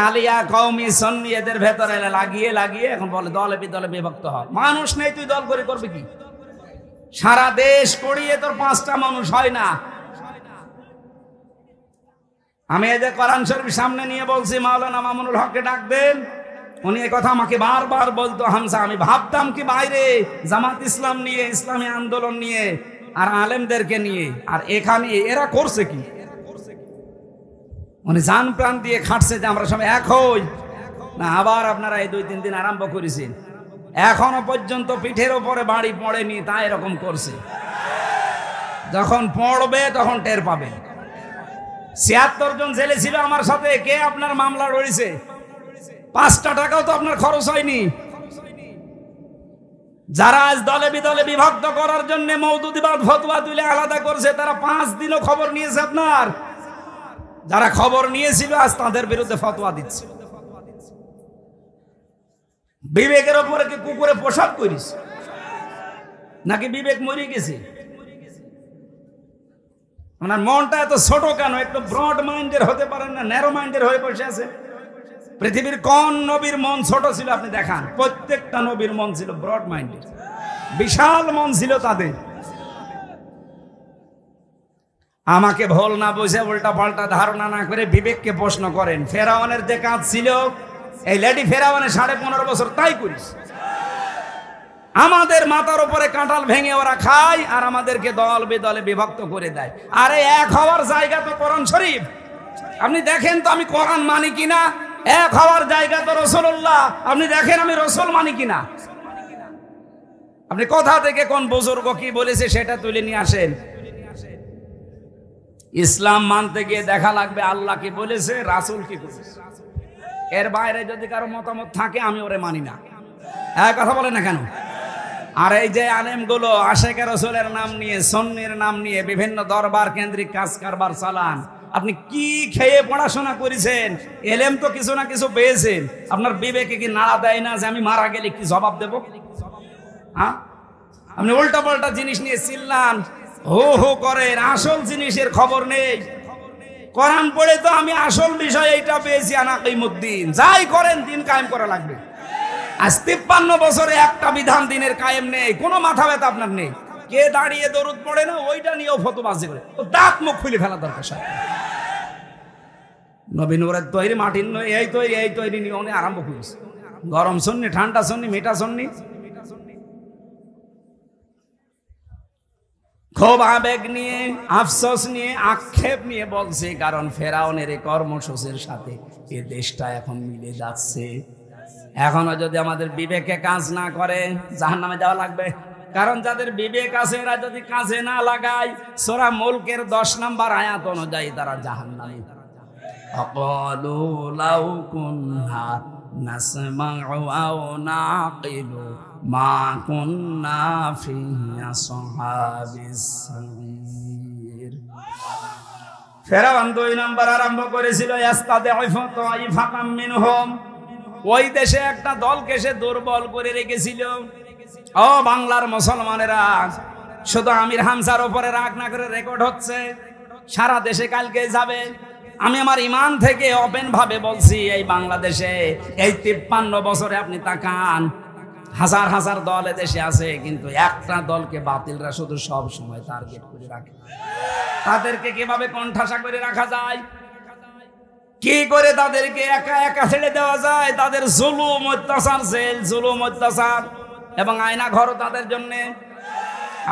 আলিয়া কওমি সুন্নি এদের ভেতরে লাগিয়ে এখন বলে দলে বিদলে বিভক্ত হয়। মানুষ নেই, তুই দল করে করবি কি? সারা দেশ করিয়ে তোর 5টা মানুষ হয় না। আমি এই যে কোরআন শরীফ সামনে নিয়ে বলছি, মাওলানা মামুনুল হককে ডাক দেন। উনি এই কথা আমাকে বারবার বলতো হামজা। আমি ভাবতাম কি বাইরে জামাত ইসলাম নিয়ে, ইসলামী আন্দোলন নিয়ে আর আলেমদেরকে নিয়ে, আর এখানে এরা করছে কি? উনি জান প্রাণ দিয়ে খাটছে যে আমরা সবাই এক হই না। আবার আপনারা এই 2-3 দিন আরম্ভ করেছেন, এখনো পর্যন্ত পিঠের ওপরে বাড়ি পড়েনি, তা এরকম করছে। যখন পড়বে তখন টের পাবে। 76 জন জেলে ছিল আমার সাথে। কে আপনার মামলা লড়েছে? 5টা টাকাও তো আপনার খরচ হয়নি। যারা আজ দলে বিদলে বিভক্ত করার জন্য মওদুদিবাদ ফতোয়া তুলে আলাদা করছে, তারা 5 দিনও খবর নিয়েছে আপনার। যারা খবর নিয়েছিল আজ তাদের বিরুদ্ধে ফতোয়া দিচ্ছে। বিবেকের ওপরে কি কুকুরে পোশাক করিস নাকি বিবেক মরে গেছে? আপনার মনটা এত ছোট কেন? একটু ব্রড মাইন্ডের হতে পারেন না? ন্যারো মাইন্ডের হয়ে বসে আছে। পৃথিবীর কোন নবীর মন ছোট ছিল আপনি দেখান? প্রত্যেকটা নবীর মন ছিল ব্রড মাইন্ডের, বিশাল মন ছিল তাদের। আমাকে ভুল না বুঝে উল্টা পাল্টা ধারণা না করে বিবেককে প্রশ্ন করেন। ফেরাউনের যে কাজ ছিল, এই লেডি ফেরাউনের 15.5 বছর তাই করিস। আমাদের মাথার উপরে কাঁঠাল ভেঙে ওরা খায় আর আমাদেরকে দল বেদলে বিভক্ত করে দেয়। আরে এক হওয়ার জায়গা তো কোরআন শরীফ। আপনি দেখেন তো আমি কোরআন মানি কিনা। এক হওয়ার জায়গা তো রাসূলুল্লাহ। আপনি দেখেন আমি রাসূল মানি কিনা। আপনি কোথা থেকে কোন বুজুর্গ কি বলেছে সেটা তুলে নিয়ে আসেন। ইসলাম মানতে গিয়ে দেখা লাগবে আল্লাহ কি বলেছে, রাসূল কি বলেছে। এর বাইরে যদি কারো মতামত থাকে আমি ওরে মানি না। কথা বলে না কেন? আর এই যে আলেমগুলো আশেকে রাসূলের নাম নিয়ে, সুন্নির নাম নিয়ে বিভিন্ন দরবার কেন্দ্রিক কাজ কারবার চালান। আপনি কি খেয়ে পড়াশোনা করেছেন? এলেম তো কিছু না কিছু পেয়েছেন। আপনার বিবেকে কি নাড়া দেয় না যে আমি মারা গেলে কি জবাব দেব? হ্যাঁ, আপনি উল্টা পাল্টা জিনিস নিয়ে চিল্লান, হো হো করেন, আসল জিনিসের খবর নেই। কোরআন পড়ে তো আমি আসল বিষয় এইটা পেয়েছি, আনা কিমুদ্দিন। যাই করেন দিন কায়েম করা লাগবে। আজ 53 বছরে একটা বিধান দিনের কায়েম নেই, কোনো মাথা ব্যথা আপনার নেই। কে দাঁড়িয়ে দরুদ পড়ে না ওইটা নিয়েও ফতোবাজি করে, তো দাঁত মুখ খুলে ফেলা দরকার। নবী নূরের তৈরি, মাটির এই তৈরি নিয়ে উনি আরম্ভ করেছে। গরম শুননি, ঠান্ডা শুননি, মিঠা শুননি, খুব আবেগ নিয়ে, আফসোস নিয়ে, আক্ষেপ নিয়ে বলছে, কারণ ফেরাউনের এই কর্মসূচির সাথে এ দেশটা এখন মিলে যাচ্ছে। এখনো যদি আমাদের বিবেকে কাজ না করে জাহান্নামে যাওয়া লাগবে। কারণ যাদের বিবেক আছে এরা যদি কাজে না লাগায়, সূরা মুলকের 10 নম্বর আয়াত অনুযায়ী তারা জাহান্নামী। আকালু লাউ কুনহা নাসমাউ আও নাকিলু মা কুননা ফি আসহাবিস সাঈর। ফেরাউন 2 নম্বর আরম্ভ করেছিল, ইস্তাদঈফু তাইফাতাম মিনহুম, ওই দেশে একটা দলকে সে দুর্বল করে রেখেছিল। ও বাংলার মুসলমানেরা, শুধু আমির হামজার উপরে রাগ না করে রেকর্ড হচ্ছে, সারা দেশে কালকে যাবে। আমি আমার ইমান থেকে ওপেন ভাবে বলছি, এই বাংলাদেশে এই 53 বছরে আপনি তাকান, হাজার হাজার দল দেশে আছে, কিন্তু একটা দলকে বাতিলরা শুধু সব সময় টার্গেট করে রাখে। তাদেরকে কিভাবে কণ্ঠাসা করে রাখা যায়, কি করে তাদেরকে একা একা ছেড়ে দেওয়া যায়? তাদের জুলুম অত্যাচার, জেল জুলুম অত্যাচার এবং আয়না ঘর তাদের জন্য।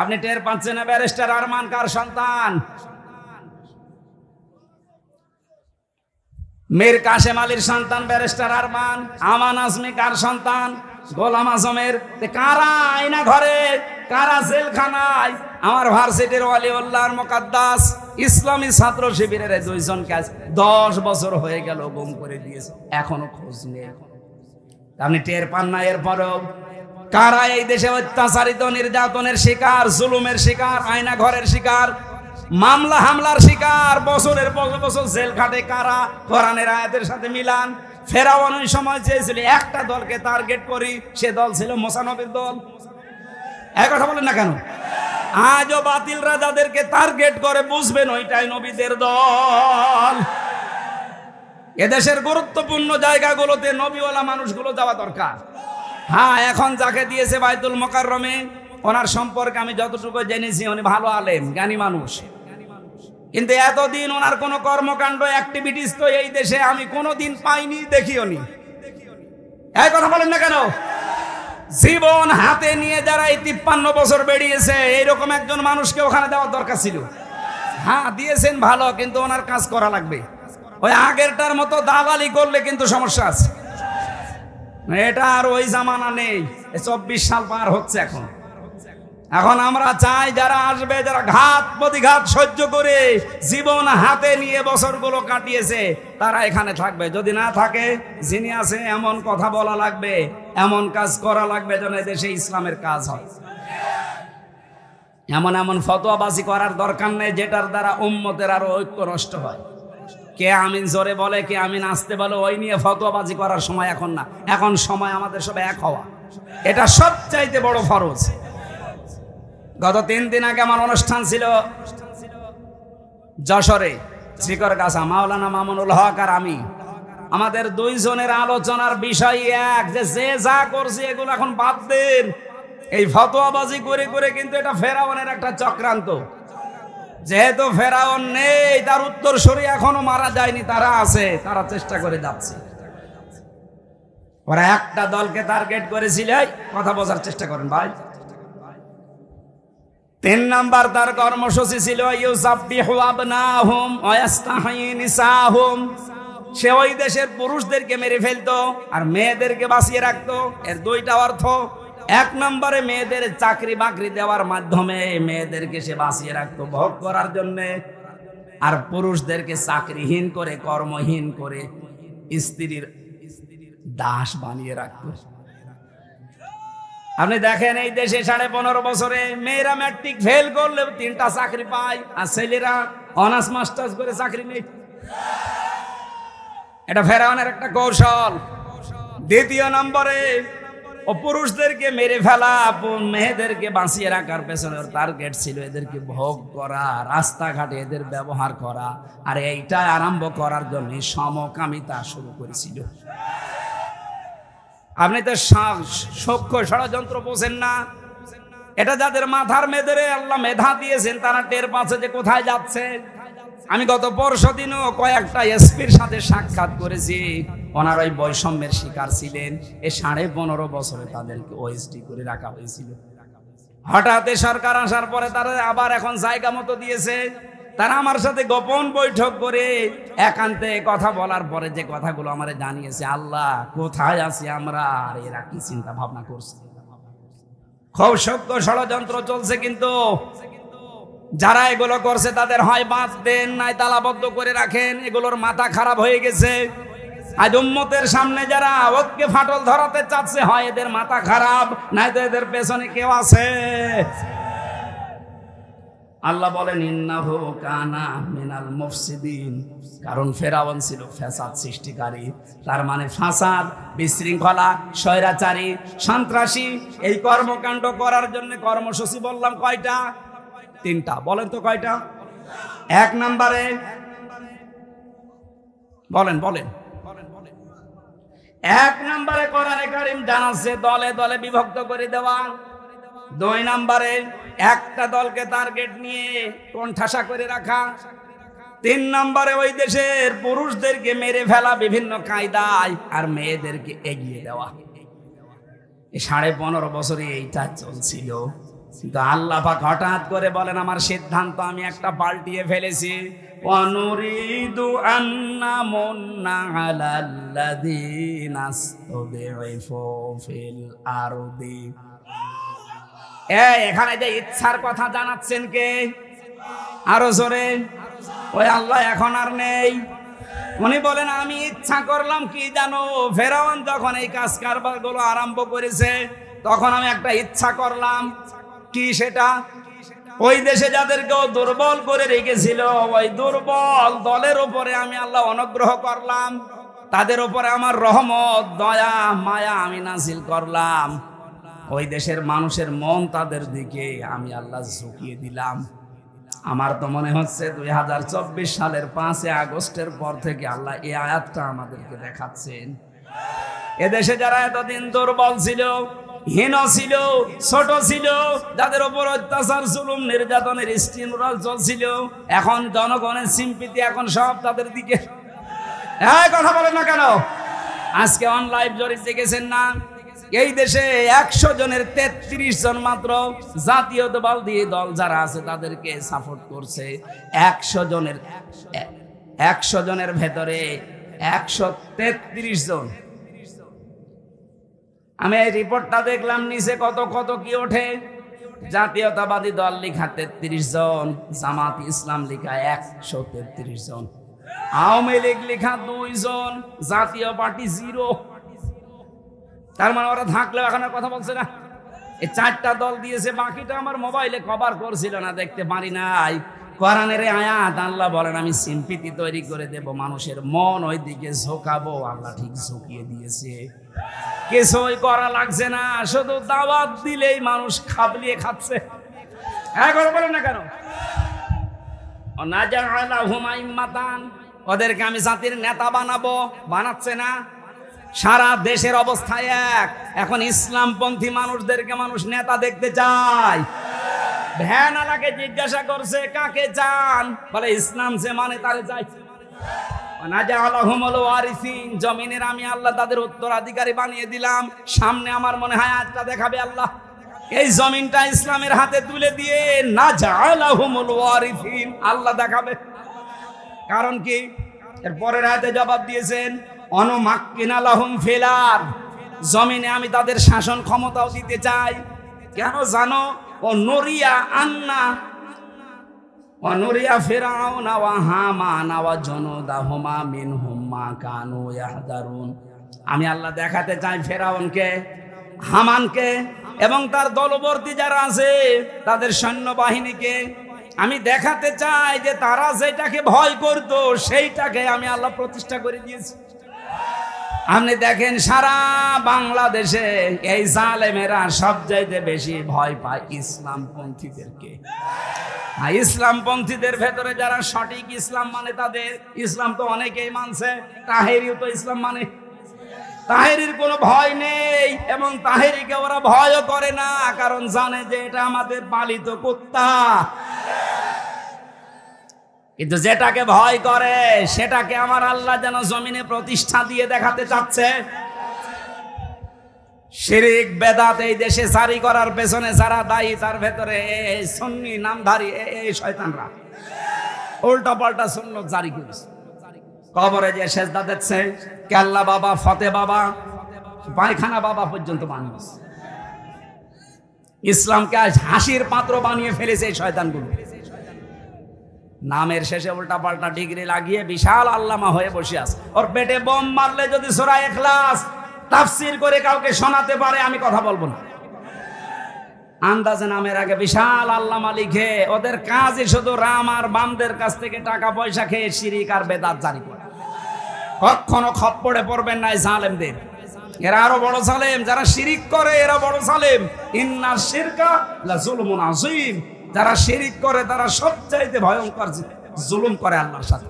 আপনি টের পাচ্ছেন না? ব্যারিস্টার আরমান কার সন্তান? মীর কাসেম আলীর সন্তান ব্যারিস্টার আরমান। আমান আজমি কার সন্তান? গোলাম আজমের। কারা আয়না ঘরে, কারা জেলখানায়? আমার ভার্সিটির ওয়ালিউল্লাহর মুকাদ্দাস ইসলামী ছাত্র শিবিরের 2 জনকে 10 বছর হয়ে গেল গুম করে দিয়েছে, এখনো খোঁজ নেই। আপনি টের পান না? এরপরেও কারা এই দেশে অত্যাচারিত, নির্যাতনের শিকার, জুলুমের শিকার, আয়না ঘরের শিকার, মামলা হামলার শিকার, বছরের পর বছর জেল খাটে কারা? কোরআনের আয়াতের সাথে মিলান। ফেরাউন ওই সময় চেয়েছিল একটা দলকে টার্গেট করি, সে দল ছিল মুসা নবীর দল। এই কথা বলেন না কেন? আজও বাতিলরা যাদেরকে টার্গেট করে বুঝবেন ওইটাই নবীদের দল। এদেশের গুরুত্বপূর্ণ জায়গাগুলোতে নবীওয়ালা মানুষগুলো যাওয়া দরকার। হ্যাঁ, এখন যাকে দিয়েছে বাইতুল মুকাররমে, ওনার সম্পর্কে আমি যতটুকু জেনেছি উনি ভালো আলেম, জ্ঞানী মানুষ, কিন্তু এতদিন ওনার কোনো কর্মকাণ্ড, অ্যাক্টিভিটিস তো এই দেশে আমি কোনোদিন পাইনি, দেখিও নি। এই কথা বলেন না কেন? জীবন হাতে নিয়ে যারা এই 53 বছর বেরিয়েছে, এইরকম একজন মানুষকে ওখানে দেওয়ার দরকার ছিল। হ্যাঁ, দিয়েছেন ভালো, কিন্তু ওনার কাজ করা লাগবে। ওই আগেরটার মতো দালালি করলে কিন্তু সমস্যা আছে। এটা আর ওই জামানা নেই। 24 সাল পার হচ্ছে এখন। এখন আমরা চাই যারা আসবে, যারা ঘাত প্রতিঘাত সহ্য করে জীবন হাতে নিয়ে বছরগুলো কাটিয়েছে, তারা এখানে থাকবে। যদি না থাকে, যিনি আছে এমন কথা বলা লাগবে, এমন কাজ করা লাগবে যেন দেশে ইসলামের কাজ হয়। এমন এমন ফতোয়াবাজি করার দরকার নেই যেটার দ্বারা উম্মতের আরো ঐক্য নষ্ট হয়। কে আমিন জোরে বলে, কে আমিন আসতে বলে, ওই নিয়ে ফতোয়াবাজি করার সময় এখন না। এখন সময় আমাদের সব এক হওয়া, এটা সবচাইতে বড় ফরজ। গত 3 দিন আগে আমার অনুষ্ঠান ছিল যশোরে, শ্রীকরগাছা। মাওলানা মামুনুল হক আর আমি, আমাদের 2 জনের আলোচনার বিষয় এক, যে যা করছে এগুলো এখন বাদ দেন। এই ফতোয়াবাজি করে করে কিন্তু এটা ফেরাউনের একটা চক্রান্ত। যেহেতু ফেরাউন নেই, তার উত্তরসূরি এখনো মারা যায়নি, তারা আছে, তারা চেষ্টা করে যাচ্ছে। ওরা একটা দলকে টার্গেট করেছিল। কথা বোঝার চেষ্টা করেন ভাই। 3 নাম্বার তার কর্মসূচি ছিল ইউযাব্বিহু আবনাহুম ওয়া ইস্তাহয়ী নিসাহুম। সে ওই দেশের পুরুষদেরকে মেরে ফেলতো আর মেয়েদেরকে বাঁচিয়ে রাখতো। এর 2টা অর্থ। 1 নম্বরে মেয়েদের চাকরি বাকরি দেওয়ার মাধ্যমে মেয়েদেরকে সে বাঁচিয়ে রাখতো ভোগ করার জন্যে, আর পুরুষদেরকে চাকরিহীন করে, কর্মহীন করে স্ত্রীর দাস বানিয়ে রাখতো। আপনি দেখেন এই দেশে 15.5 বছরে মেয়েরা ম্যাট্রিক ফেল করলেও 3টা চাকরি পায়, আর ছেলেরা অনার্স মাস্টার্স করে চাকরি নেই। এটা ফেরাউনের একটা কৌশল। 2 নম্বরে ও পুরুষদেরকে মেরে ফেলা, মেয়েদেরকে বাঁচিয়ে রাখার পেছনে টার্গেট ছিল এদেরকে ভোগ করা, রাস্তাঘাটে এদের ব্যবহার করা, আর এইটা আরম্ভ করার জন্য সমকামিতা শুরু করেছিল। আপনি তো সূক্ষ্ম ষড়যন্ত্র বোঝেন না। এটা যাদের মাথার মেদরে আল্লাহ মেধা দিয়েছেন তারা টের পাচ্ছে যে কোথায় যাচ্ছে। আমি গত পরশুদিনও কয়েকটা এসপির সাথে সাক্ষাৎ করেছি, ওনারা ওই বৈষম্যের শিকার ছিলেন। এই 15.5 বছরে তাদেরকে ওএসডি করে রাখা হয়েছিল। হঠাৎ সরকার আসার পরে তারা আবার এখন জায়গা মতো দিয়েছে। তারা আমার সাথে গোপন বৈঠক করে একান্তে কথা বলার পরে যে কথাগুলো আমারে জানিয়েছে, আল্লাহ কোথায় আছি আমরা, আর এরা কি চিন্তা ভাবনা করছে। খুব সূক্ষ্ম ষড়যন্ত্র চলছে, কিন্তু যারা এগুলো করছে তাদের হয় বাদ দেন, নাই তালাবদ্ধ করে রাখেন। এগুলোর মাথা খারাপ হয়ে গেছে। আজ উম্মতের সামনে যারা ওকে ফাটল ধরাতে চাচ্ছে, হয় এদের মাথা খারাপ, নাই তো এদের পেছনে কেউ আছে। আল্লাহ বলেন ইন্নাহু কানা মিনাল মুফসিদিন, কারণ ফেরাউন ছিল ফ্যাসাদ সৃষ্টিকারী। তার মানে ফাসাদ, বিশৃঙ্খলা, স্বৈরাচারী, সন্ত্রাসী এই কর্মকাণ্ড করার জন্য কর্মসূচি বললাম কয়টা? 3টা। বলেন তো কয়টা? 1 নম্বরে বলেন 1 নম্বরে কোরআনে কারীম জানাচ্ছে দলে দলে বিভক্ত করে দেওয়া। 2 নম্বরে একটা দলকে টার্গেট নিয়ে কোণঠাসা করে রাখা। 3 নম্বরে ওই দেশের পুরুষদেরকে মেরে ফেলা বিভিন্ন কায়দায়, আর মেয়েদেরকে এগিয়ে দেওয়া। এই 15.5 বছরে এইটা চলছিল। কিন্তু আল্লাহ পাক হঠাৎ করে বলেন আমার সিদ্ধান্ত আমি একটা পাল্টিয়ে ফেলেছি। ওয়ানুরিদু আন্নামুন্না আলাল্লাযীনা ইসতুদঈফু ফিল আরদি। এখানে যে ইচ্ছার কথা জানাচ্ছেন কে? আরো জোরে। ওই আল্লাহ এখন আর নেই। উনি বলেন আমি ইচ্ছা করলাম কি জানো, ফেরাউন যখন এই কাজ কারবার গুলো আরম্ভ করেছে তখন আমি একটা ইচ্ছা করলাম। কি সেটা? ওই দেশে যাদেরকেও দুর্বল করে রেখেছিল ওই দুর্বল দলের উপরে আমি আল্লাহ অনুগ্রহ করলাম। তাদের উপরে আমার রহমত, দয়া, মায়া আমি নাজিল করলাম। ওই দেশের মানুষের মন তাদের দিকে আমি আল্লাহ ঝুঁকিয়ে দিলাম। আমার তো মনে হচ্ছে 2024 সালের 5 আগস্টের পর থেকে আল্লাহ এই আয়াতটা আমাদেরকে দেখাচ্ছেন। এদেশে যারা এতদিন দুর্বল ছিল, হীন ছিল, ছোট ছিল, যাদের উপর অত্যাচার, জুলুম, নির্যাতনের স্টিমরোল চলছিল, এখন জনগণের সিম্পিতি এখন সব তাদের দিকে। কথা বলেন না কেন? আজকে অনলাইভ জরিপ দেখেছেন না? এই দেশে 100 জনের 33 জন মাত্র জাতীয়তাবাদী দল যারা আছে তাদেরকে সাপোর্ট করছে। 100 জনের ভেতরে 133 জন। আমি এই রিপোর্টটা দেখলাম, নিচে কত কি ওঠে। জাতীয়তাবাদী দল লেখা 33 জন, জামাত ইসলাম লেখা 133 জন, আওয়ামী লীগ লেখা 2 জন, জাতীয় পার্টি 0। তার মানে ওরা থাকলেও এখন আর কথা বলছে না। এই 4টা দল দিয়েছে, বাকিটা আমার মোবাইলে কভার করছিল না, দেখতে পারি নাই। কোরআনের আয়াত আল্লাহ বলেন আমি সিম্পিতি তৈরি করে দেব, মানুষের মন ওই দিকে ঝোঁকাবো। আল্লাহ ঠিক ঝুঁকিয়ে দিয়েছে। কিছুই করা লাগছে না, শুধু দাওয়াত দিলেই মানুষ খাবলিয়ে খাচ্ছে। কথা বলেন না কেন? ওদেরকে আমি জাতির নেতা বানাবো, বানাচ্ছে না। সারা দেশের অবস্থা এক। এখন ইসলামপন্থী মানুষদেরকে মানুষ নেতা দেখতে চায়। ভ্যানালাকে জিজ্ঞাসা করছে কাকে চান, বলে ইসলাম যে মানে তারে চাই। জমিনের আমি আল্লাহ তাদের উত্তরাধিকারী বানিয়ে দিলাম। সামনে আমার মনে হয় আজটা দেখাবে আল্লাহ, এই জমিনটা ইসলামের হাতে তুলে দিয়ে না জাআলাহুমুল ওয়ারিসিন আল্লাহ দেখাবে। কারণ কি? এর পরের আয়াতে জবাব দিয়েছেন অনুমাক্কিনা লাহুম ফিল আরদ, জমিনে আমি তাদের শাসন ক্ষমতাও দিতে চাই। কেন জানো? ও নুরিয়া আন্না ও নুরিয়া ফিরাউনা ওয়া হামানা ওয়া জুনুদাহুমা মিনহুম মা কানু ইয়াহদারুন। আমি আল্লাহ দেখাতে চাই ফেরাউনকে, হামানকে এবং তার দলবর্তী যারা আছে তাদের সৈন্যবাহিনীকে। আমি দেখাতে চাই যে তারা যেটাকে ভয় করত সেইটাকে আমি আল্লাহ প্রতিষ্ঠা করে দিয়েছি। আপনি দেখেন সারা বাংলাদেশে এই জালেমেরা সবচাইতে বেশি ভয় পায় ইসলামপন্থীদেরকে। ইসলামপন্থীদের ভেতরে যারা সঠিক ইসলাম মানে, তাদের ইসলাম তো অনেকেই মানছে, তাহেরিও তো ইসলাম মানে। তাহেরির কোনো ভয় নেই, এবং তাহেরিকে ওরা ভয়ও করে না, কারণ জানে যে এটা আমাদের পালিত কুত্তা। কিন্তু যেটাকে ভয় করে সেটাকে আমার আল্লাহ যেন জমিনে প্রতিষ্ঠা দিয়ে দেখাতে চাচ্ছে। শিরিক বেদাত এই দেশে জারি করার পেছনে যারা দায়ী, তার ভেতরে এই সুন্নি নামধারী এই শয়তানরা উল্টা পাল্টা সুন্নত জারি করেছে। কবরে যে সেজদা দিচ্ছে, কেল্লা বাবা, ফতে বাবা, পায়খানা বাবা পর্যন্ত মানুষ ইসলামকে আজ হাসির পাত্র বানিয়ে ফেলেছে এই শয়তানগুলো। নামের শেষে উল্টা পাল্টা ডিগ্রি লাগিয়ে বিশাল আল্লামা হয়ে বসে আছে। ওর পেটে বোম মারলে যদি সূরা ইখলাস তাফসীর করে কাউকে শোনাতে পারে, আমি কথা বলবো না। আন্দাজে নামের আগে বিশাল আল্লামা লিখে, ওদের কাজই শুধু রাম আর বামদের কাছ থেকে টাকা পয়সা খেয়ে শিরিক আর বেদাত জারি করে। কখনো খপ্পড়ে পড়বেন না জালেমদের, এরা আরো বড় জালেম। যারা শিরিক করে এরা বড় জালেম। ইন্না শিরকা লা যুলমুন আযীম। যারা শিরিক করে তারা সবচাইতে ভয়ঙ্কর জুলুম করে আল্লাহর সাথে।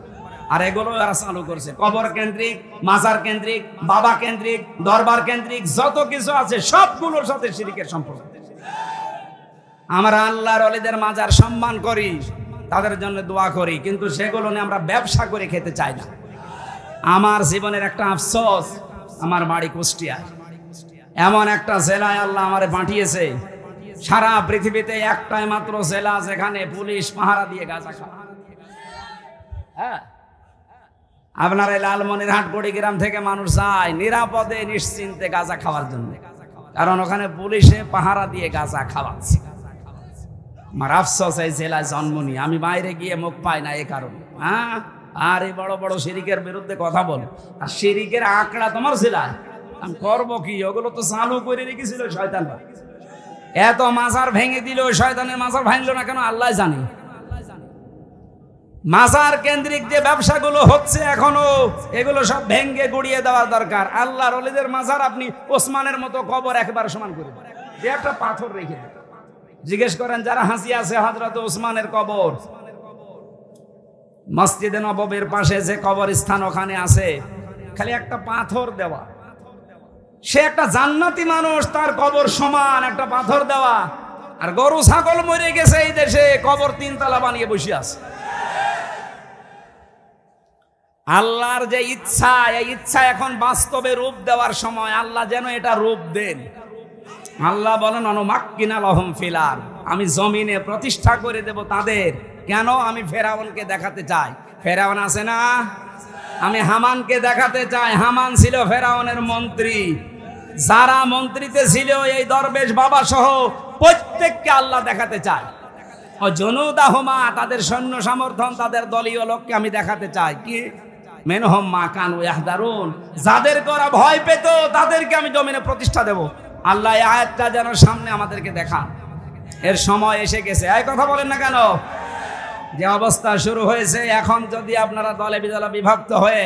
আর এগুলো এরা চালু করছে, কবর কেন্দ্রিক, মাজার কেন্দ্রিক, বাবা কেন্দ্রিক, দরবার কেন্দ্রিক যত কিছু আছে সবগুলোর সাথে শিরিকের সম্পর্ক। আমরা আল্লাহর ওলিদের মাজার সম্মান করি, তাদের জন্য দোয়া করি, কিন্তু সেগুলো নিয়ে আমরা ব্যবসা করে খেতে চাই না। আমার জীবনের একটা আফসোস, আমার বাড়ি কুষ্টিয়া, এমন একটা জেলায় আল্লাহ আমারে পাঠিয়েছে, সারা পৃথিবীতে একটাই মাত্র জেলা যেখানে পুলিশ পাহারা দিয়ে গাঁজা খায়। হ্যাঁ, আপনার এই লালমনিরহাট কুড়িগ্রাম থেকে মানুষ যায় নিরাপদে নিশ্চিন্তে গাঁজা খাওয়ার জন্য, কারণ ওখানে পুলিশে পাহারা দিয়ে গাঁজা খাওয়াচ্ছে। আমার আফসোস এই জেলায় জন্ম নিয়ে আমি বাইরে গিয়ে মুখ পাই না এই কারণে। হ্যাঁ, আর এই বড় বড় শিরিকের বিরুদ্ধে কথা বল, আর শিরিকের আঁকড়া তোমার জেলায়, আমি করবো কি? ওগুলো তো চালু করে রেখেছিল শয়তানরা। এত মাজার ভেঙে দিল, শয়তানের মাজার ভাঙলো না কেন আল্লাহ জানে। মাজার কেন্দ্রিক যে ব্যবসাগুলো হচ্ছে এখনো, এগুলো সব ভেঙে গুড়িয়ে দেওয়া দরকার। আল্লাহর ওলিদের মাজার আপনি ওসমানের মতো কবর একেবারে সমান করে দেন, যে একটা পাথর রেখে দেন। জিজ্ঞেস করেন যারা হাসি আছে হযরত ওসমানের কবর, মসজিদে নববীর পাশে যে কবরস্থান ওখানে আছে, খালি একটা পাথর দেওয়া। সে একটা জান্নাতি মানুষ, তার কবর সমান একটা পাথর দেওয়া। আর গরু ছাগল মরে গেছে এই দেশে, কবর 3 তলা বানিয়ে বসে আছে। আল্লাহর যে ইচ্ছা, এই ইচ্ছা এখন বাস্তবে রূপ দেওয়ার সময়। আল্লাহ যেন এটা রূপ দেন। আল্লাহ বলেন অনুমাক্কিনা লাহুম ফিল আরদ, আমি জমিনে প্রতিষ্ঠা করে দেব তাদের। কেন? আমি ফেরাউনকে দেখাতে চাই। ফেরাউন আছে না, আমি হামানকে দেখাতে চাই। হামান ছিল ফেরাউনের মন্ত্রী। যারা মন্ত্রীতে ছিল এই দরবেশ বাবা সহ প্রত্যেককে আল্লাহ দেখাতে চায়। ও জনুদাহুমা, তাদের সৈন্য সমর্থন, তাদের দলীয় লোককে আমি দেখাতে চাই। কি? মিনহুম মা কানু ইয়াহদারুন, যাদেরকে ওরা ভয় পেত তাদেরকে আমি জমিনে প্রতিষ্ঠা দেব। আল্লাহ এই আয়াতটা যেন সামনে আমাদেরকে দেখান। এর সময় এসে গেছে। এই কথা বলেন না কেন? যে অবস্থা শুরু হয়েছে এখন, যদি আপনারা দলে বিদলে বিভক্ত হয়ে,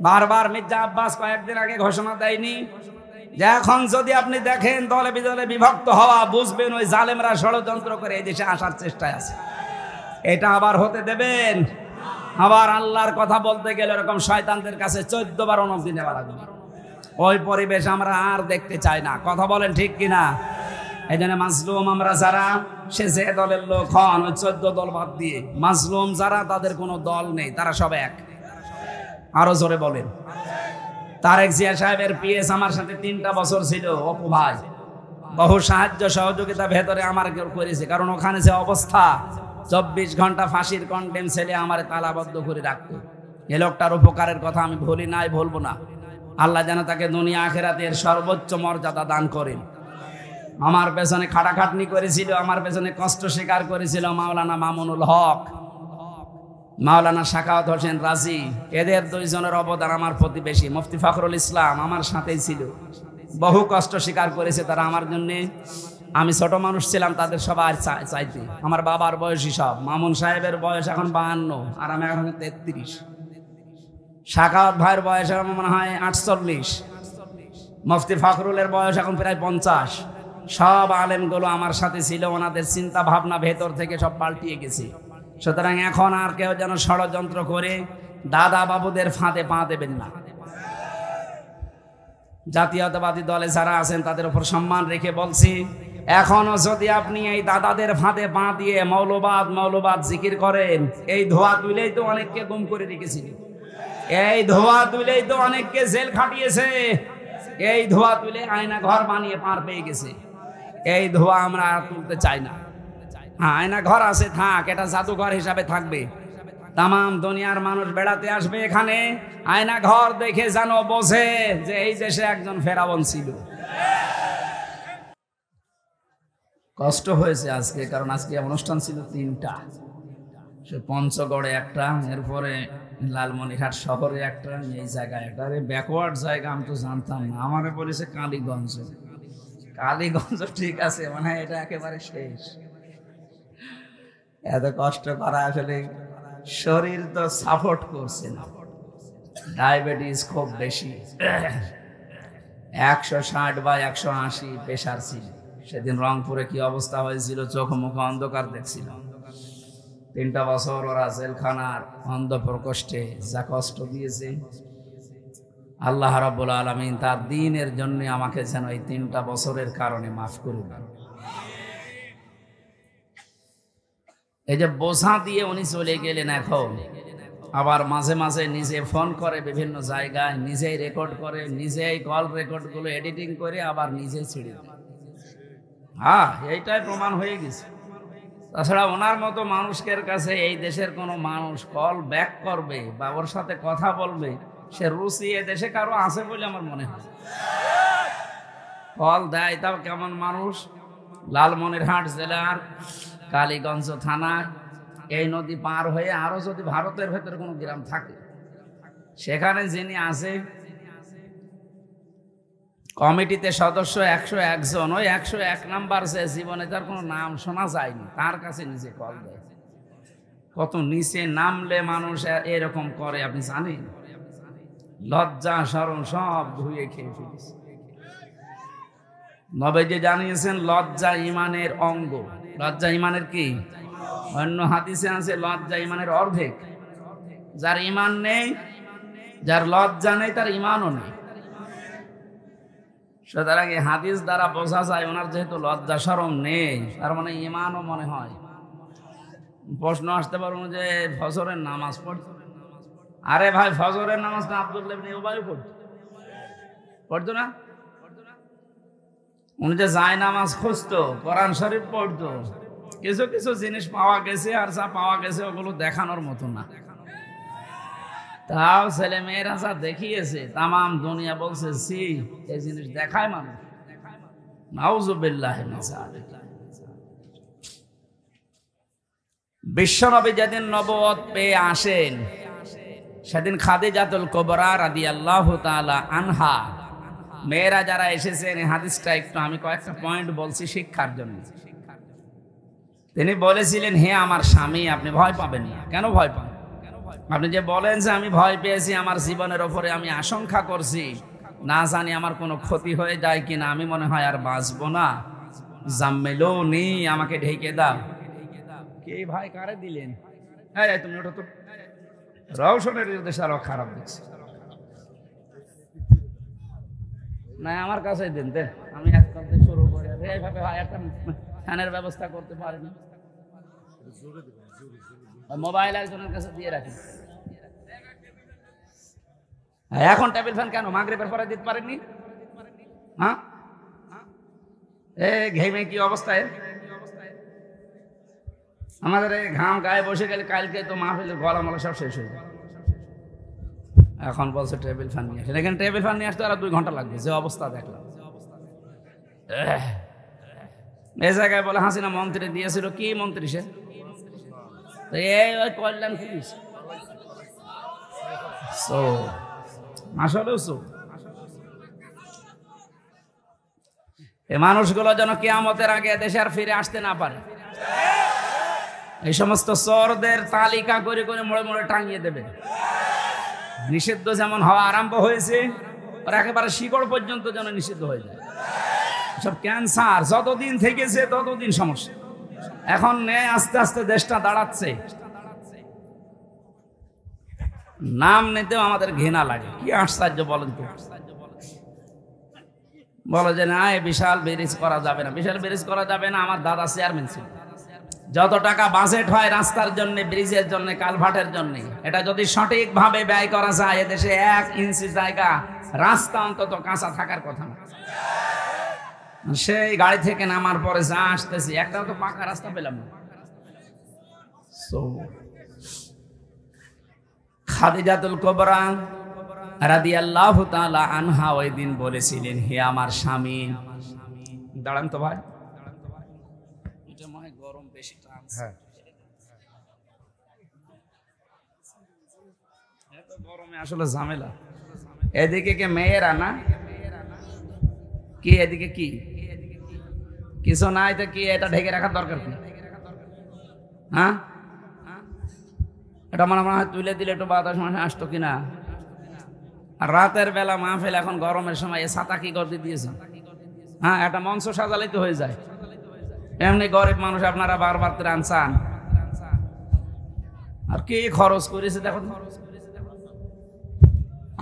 বারবার মির্জা আব্বাস কয়েকদিন আগে ঘোষণা দেয়নি যে এখন যদি আপনি দেখেন দলে বিদলে বিভক্ত হওয়া, বুঝবেন ওই জালেমরা ষড়যন্ত্র করে এই দেশে আসার চেষ্টায় আছে। এটা আবার হতে দেবেন? আবার আল্লাহর কথা বলতে গেলে এরকম শয়তানদের কাছে 14 বার অনুমতি নেওয়া লাগবে। ওই পরিবেশ আমরা আর দেখতে চাই না। কথা বলেন ঠিক কিনা? এই জন্য মাজলুম আমরা যারা, সে যে দলের লোক হন, ওই 14 দল বাদ দিয়ে মাজলুম যারা, তাদের কোনো দল নেই, তারা সব এক। আরো জোরে বলেন। তারেক জিয়া সাহেবের পিএস আমার সাথে 3টা বছর ছিল, অপু ভাই। বহু সাহায্য সহযোগিতা ভেতরে আমার করেছে, কারণ ওখানে যে অবস্থা, 24 ঘন্টা ফাঁসির কন্টেম ছেলে আমার তালাবদ্ধ করে রাখতো। এ লোকটার উপকারের কথা আমি ভুলি নাই, বলবো না। আল্লাহ যেন তাকে দুনিয়া আখিরাতের সর্বোচ্চ মর্যাদা দান করেন। আমার পেছনে খাটাখাটনি করেছিল, আমার পেছনে কষ্ট স্বীকার করেছিল মাওলানা মামুনুল হক, মাওলানা সাখাওয়াত হোসেন রাজি। এদের 2 জনের অবদান আমার প্রতি বেশি। মুফতি ফখরুল ইসলাম আমার সাথেই ছিল, বহু কষ্ট স্বীকার করেছে তারা আমার জন্যে। আমি ছোট মানুষ ছিলাম তাদের সবার চাইতে। আমার বাবার বয়সী সব। মামুন সাহেবের বয়স এখন 52 আর আমি এখন 33। সাখাওয়াত ভাইয়ের বয়স এখন মনে হয় 48। মুফতি ফখরুলের বয়স এখন প্রায় 50। সব আলেমগুলো আমার সাথে ছিল। ওনাদের চিন্তা ভাবনা ভেতর থেকে সব পাল্টিয়ে গেছে। সুতরাং এখন আর কেউ যেন ষড়যন্ত্র করে দাদা বাবুদের ফাঁদে পা দেবেন না। জাতীয়তাবাদী দলে যারা আছেন তাদের উপর সম্মান রেখে বলছি, এখনো যদি আপনি এই দাদাদের ফাঁদে পা দিয়ে মৌলবাদ জিকির করেন, এই ধোয়া তুলেই তো অনেককে গুম করে রেখেছিল, এই ধোয়া তুলেই তো অনেককে জেল খাটিয়েছে, এই ধোয়া তুলে আয়না ঘর বানিয়ে পার পেয়ে গেছে। এই ধোয়া আমরা আর তুলতে চাই না। হ্যাঁ, আয়না ঘর আছে, থাক, এটা জাদুঘর হিসাবে থাকবে। তাম দুনিয়ার মানুষ বেড়াতে আসবে এখানে, আয়না ঘর দেখে যেন বোঝে যে এই দেশে একজন ফেরাউন ছিল। কষ্ট হয়েছে আজকে, কারণ আজকে অনুষ্ঠান ছিল 3টা, সে পঞ্চগড়ে একটা, এরপরে লালমনিরহাট শহরে একটা, এই জায়গায় একটা। ব্যাকওয়ার্ড জায়গা, আমি তো জানতাম না। আমারে বলেছে কালীগঞ্জ। কালীগঞ্জ ঠিক আছে, মানে এটা একেবারে শেষ। এত কষ্ট করা আসলে শরীর তো সাপোর্ট করছে না। ডায়াবেটিস খুব বেশি, 160 বা 180 প্রেশার ছিল। সেদিন রংপুরে কি অবস্থা হয়েছিল, চোখ মুখ অন্ধকার দেখছিল। 3টা বছর ওরা জেলখানার অন্ধ প্রকোষ্ঠে যা কষ্ট দিয়েছে, আল্লাহ রাব্বুল আলামিন তার দ্বীনের জন্য আমাকে যেন এই 3টা বছরের কারণে মাফ করে দেন। এই যে বোঝা দিয়ে উনি চলে গেলেন, এখন আবার মাঝে মাঝে নিজে ফোন করে বিভিন্ন জায়গায়, নিজেই রেকর্ড করে, নিজেই কল রেকর্ডগুলো এডিটিং করে আবার নিজেই ছেড়ে দেয়। হ্যাঁ, এইটাই প্রমাণ হয়ে গেছে। তাছাড়া ওনার মতো মানুষের কাছে এই দেশের কোনো মানুষ কল ব্যাক করবে বা ওর সাথে কথা বলবে, সে রুচি এ দেশে কারো আছে বলে আমার মনে হয়। কল দেয় তাও কেমন মানুষ, লালমনিরহাট জেলার কালীগঞ্জ থানায় এই নদী পার হয়ে আরো যদি ভারতের ভেতরে কোনো গ্রাম থাকে, সেখানে যিনি আছে কমিটিতে সদস্য 101 জন, ওই 101 নাম্বার সে জীবনে তার কোনো নাম শোনা যায়নি, তার কাছে নিজে কল দেয়। কত নিচে নামলে মানুষ এরকম করে আপনি জানেন? লজ্জা শরম সব ধুয়ে খেয়ে ফেলেছে। নবীজি জানিয়েছেন লজ্জা ঈমানের অঙ্গ। লজ্জা ঈমানের কি? অন্য হাদিসে আছে লজ্জা ঈমানের অর্ধেক। যার ঈমান নেই, যার লজ্জা নেই, তার ঈমানও নেই। সুতরাং এই হাদিস দ্বারা বোঝা যায় ওনার যেহেতু লজ্জা শরম নেই, তার মানে ঈমানও মনে হয়। প্রশ্ন আসতে পারবো যে ফজরের নামাজ পড়তো, আরে ভাই ফজরের নামাজটা আব্দুল্লাহ ইবনে উবাই পড়তো না? উনি যে যায় নামাজ খুঁজতো, কোরআন শরীফ পড়তো, কিছু কিছু জিনিস পাওয়া গেছে, আর যা পাওয়া গেছে ওগুলো দেখানোর মতো না। তাও ছেলে মেয়েরা যা দেখিয়েছে, তামাম দুনিয়া বলছে সি, এই জিনিস দেখায় মানুষ। নাউযুবিল্লাহি মিন যালিক। বিশ্বনবী যেদিন নবুয়ত পেয়ে আসেন, সেদিন খাদিজাতুল কুবরা রাদিয়াল্লাহু তাআলা আনহা, মেয়েরা যারা এসেছেন, এই হাদিসটা একটু আমি কয়েকটা পয়েন্ট বলছি শিক্ষার জন্য। তিনি বলেছিলেন, হে আমার স্বামী, আপনি ভয় পাবেন না। কেন ভয় পান? আপনি যে বলেন যে আমি ভয় পেয়েছি, আমার জীবনের ওপরে আমি আশঙ্কা করছি, না জানি আমার কোনো ক্ষতি হয়ে যায় কিনা, আমি মনে হয় আর বাঁচবো না, জাম্মিলুনি, আমাকে ঢেকে দাও। কে ভাই, কারে দিলেন? হ্যাঁ তুমি ওটা তো রওশনের দেশ আরো খারাপ দেখছি না, আমার কাছে দেন, আমি এক করতে শুরু করে এইভাবে একটা ফ্যানের ব্যবস্থা করতে পারি না। মোবাইল একজনের কাছে দিয়ে রাখি। এখন টেবিল ফ্যান কেন মাগরিবের পরে দিতে পারেননি? হ্যাঁ, ঘেমে কি অবস্থায় আমাদের ঘাম গায়ে বসে গেলে, কালকে তো মাহফিলের গলা মলা সব শেষ হয়ে যায়। এখন বলছে টেবিল ফ্যান নিয়ে আসেন। এখানে টেবিল ফ্যান নিয়ে আসতে আর 2 ঘন্টা লাগবে, যে অবস্থা দেখলাম। এই জায়গায় বলে হাসিনা মন্ত্রী দিয়েছিল, কি মন্ত্রী সে? এই কল্যাণ পুলিশ। আসলেও এই মানুষগুলো যেন কিয়ামতের আগে দেশে আর ফিরে আসতে না পারে। এই সমস্ত চোরদের তালিকা করে করে মোড়ে মোড়ে টাঙিয়ে দেবে। নিষিদ্ধ যেমন হওয়া আরম্ভ হয়েছে, আর একেবারে শিকড় পর্যন্ত যেন নিষিদ্ধ হয়ে যায়। সব ক্যান্সার যতদিন থেকেছে ততদিন সমস্যা। এখন আস্তে আস্তে দেশটা দাঁড়াচ্ছে, নাম নিতেও আমাদের ঘৃণা লাগে। কি আশ্চর্য বলেন তো। বলো যে না এ বিশাল ব্রিজ করা যাবে না, বিশাল ব্রিজ করা যাবে না। আমার দাদা চেয়ারম্যান ছিল। যত টাকা বাজেট হয় রাস্তার জন্য, ব্রিজের জন্য, কালভার্টের জন্য, এটা যদি সঠিকভাবে ব্যয় করা যায় এদেশে 1 ইঞ্চি জায়গা রাস্তা অন্তত কাঁচা থাকার কথা না। সেই গাড়ি থেকে নামার পরে যা আসতেছি একটাও তো পাকা রাস্তা পেলাম না। খাদিজাতুল কুবরা রাদিয়াল্লাহু তাআলা আনহা ওই দিন বলেছিলেন, হে আমার স্বামী। দাঁড়ান তো ভাই, এটা মনে গরম বেশি টানছে। হ্যাঁ, এত গরমে আসলে ঝামেলা। এদিকে কে মেয়েরা না কি, এদিকে কি কিছু নাই তো কি এটা ঢেকে রাখার দরকার কি? হ্যাঁ, এটা মনে হয় তুলে দিলে একটু বাতাস মাসে আসতো কিনা। আর রাতের বেলা মাহফিল, এখন গরমের সময় এ ছাতা কি করে দিয়েছে? হ্যাঁ, একটা মঞ্চ সাজালেই তো হয়ে যায়। এমনি গরিব মানুষ আপনারা বারবার ত্রাণ চান, আর কি খরচ করেছে দেখো।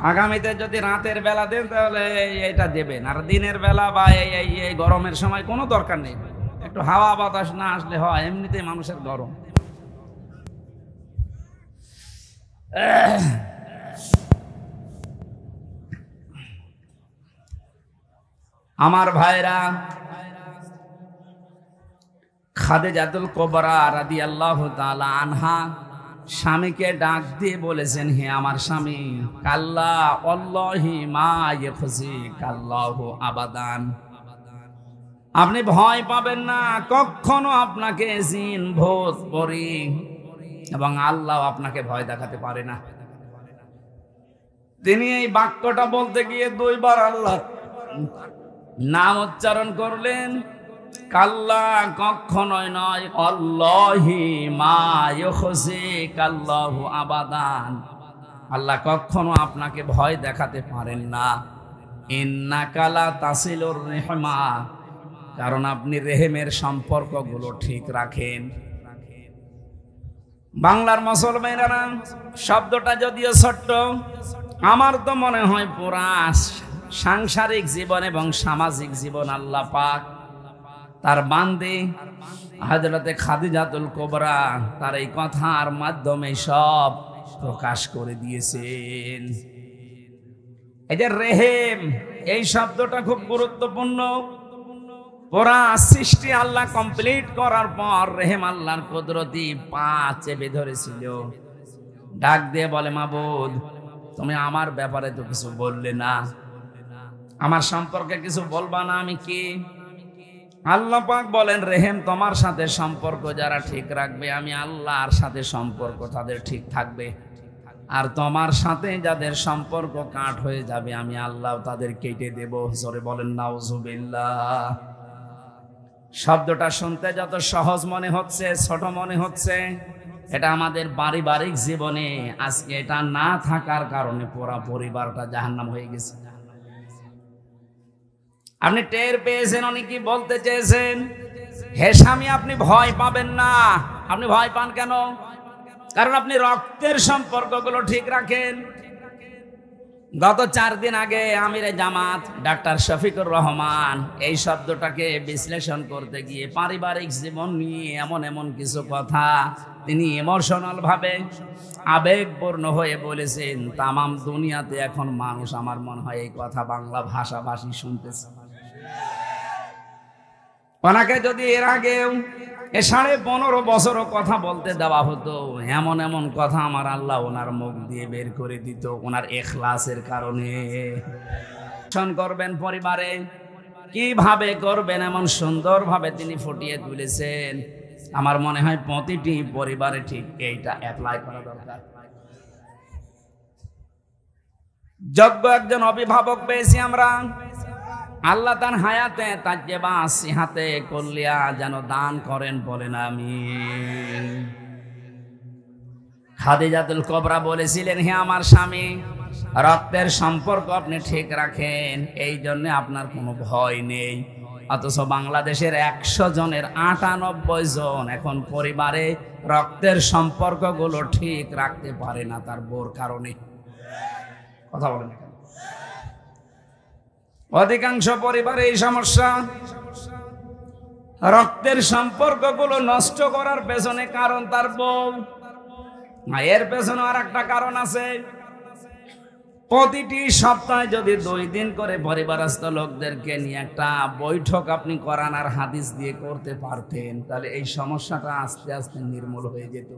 আগামীতে যদি রাতের বেলা দেন তাহলে এটা দেবেন, আর দিনের বেলা বা এই গরমের সময় কোনো দরকার নেই। একটু হাওয়া বাতাস না আসলে হয়, এমনিতেই মানুষের গরম। আমার ভাইরা, খাদিজাতুল কুবরা রাদিয়াল্লাহু তাআলা আনহা স্বামীকে ডাক দিয়ে বলেছেন, হে আমার স্বামী, কাল্লা ওয়াল্লাহি মা ইয়াখজিকাল্লাহু আবাদান। আপনি ভয় পাবেন না, কখনো আপনাকে জিন ভূত পরী এবং আল্লাহ আপনাকে ভয় দেখাতে পারে না। তিনি এই বাক্যটা বলতে গিয়ে 2 বার আল্লাহ নাম উচ্চারণ করলেন। কাল্লা, কখনোই নয়, আল্লাহি মা ইউখজিকাল্লাহু আবাদান, আল্লাহ কখনো আপনাকে ভয় দেখাতে পারেন না। ইন্নাকা লা তাসিলুর রিহমা, কারণ আপনি রেহেমের সম্পর্কগুলো ঠিক রাখেন। বাংলার মুসলমানেরা শব্দটা যদিও ছোট্ট, আমার তো মনে হয় পুরা সাংসারিক জীবন এবং সামাজিক জীবন আল্লাহ পাক তার বান্দে হযরতে খাদিজাতুল কুবরা তার এই কথার মাধ্যমে সব প্রকাশ করে দিয়েছেন। এই যে রেহেম, এই শব্দটা খুব গুরুত্বপূর্ণ। পুরা সৃষ্টি আল্লাহ কমপ্লিট করার পর রেহেম আল্লাহর কুদরতি পা চেপে ধরেছিল। ডাক দিয়ে বলে, মাবুদ, তুমি আমার ব্যাপারে তো কিছু বললে না, আমার সম্পর্কে কিছু বলবা না, আমি কি? আল্লাহ পাক বলেন, রেহেম তোমার সাথে সম্পর্ক যারা ঠিক রাখবে, আমি আল্লাহর সাথে সম্পর্ক তাদের ঠিক থাকবে। আর তোমার সাথে যাদের সম্পর্ক কাট হয়ে যাবে, আমি আল্লাহ তাদের কেটে দেব। জোরে বলেন নাউজুবিল্লাহ। শব্দটা শুনতে যত সহজ মনে হচ্ছে, ছোট মনে হচ্ছে, এটা আমাদের পারিবারিক জীবনে আজকে এটা না থাকার কারণে পুরা পরিবারটা জাহান্নাম হয়ে গেছে। আপনি টের পেয়েছেন উনি কি বলতে চেয়েছেন? হে স্বামী, আপনি ভয় পাবেন না। আপনি ভয় পান কেন? কারণ আপনি রক্তের সম্পর্কগুলো ঠিক রাখেন। গত 4 দিন আগে আমিরে জামাত ডাক্তার শফিকুর রহমান এই শব্দটাকে বিশ্লেষণ করতে গিয়ে পারিবারিক জীবন নিয়ে এমন এমন কিছু কথা তিনি ইমোশনাল ভাবে আবেগপূর্ণ হয়ে বলেছেন, তামাম দুনিয়াতে এখন মানুষ আমার মনে হয় এই কথা বাংলা ভাষাভাষী শুনতেছে। ওনাকে যদি এর আগেও 15.5 বছরও কথা বলতে দেওয়া হতো, এমন এমন কথা আমার আল্লাহ ওনার মুখ দিয়ে বের করে দিত ওনার ইখলাসের কারণে। করবেন পরিবারে কিভাবে করবেন, এমন সুন্দরভাবে তিনি ফুটিয়ে তুলেছেন। আমার মনে হয় প্রতিটি পরিবারে ঠিক এইটা অ্যাপ্লাই করা দরকার। যোগ্য একজন অভিভাবক পেয়েছি আমরা। আল্লাহ তার হায়াতে তাজ্জেবা সিহাতে কল্লিয়া যেন দান করেন, বলেন আমিন। খাদিজাতুল কুবরা বলেছিলেন, হে আমার স্বামী, রক্তের সম্পর্ক আপনি ঠিক রাখেন, এই জন্য আপনার কোনো ভয় নেই। অথচ বাংলাদেশের 100 জনের 98 জন এখন পরিবারে রক্তের সম্পর্কগুলো ঠিক রাখতে পারে না তার বউর কারণে। কথা বলেন, অধিকাংশ পরিবারে এই সমস্যা। রক্তের সম্পর্কগুলো নষ্ট করার পেছনে কারণ তার বউ, এর পেছনে আর একটা কারণ আছে। প্রতিটি সপ্তাহে যদি 2 দিন করে পরিবারস্থ লোকদেরকে নিয়ে একটা বৈঠক আপনি কোরআন আর হাদিস দিয়ে করতে পারতেন, তাহলে এই সমস্যাটা আস্তে আস্তে নির্মূল হয়ে যেত।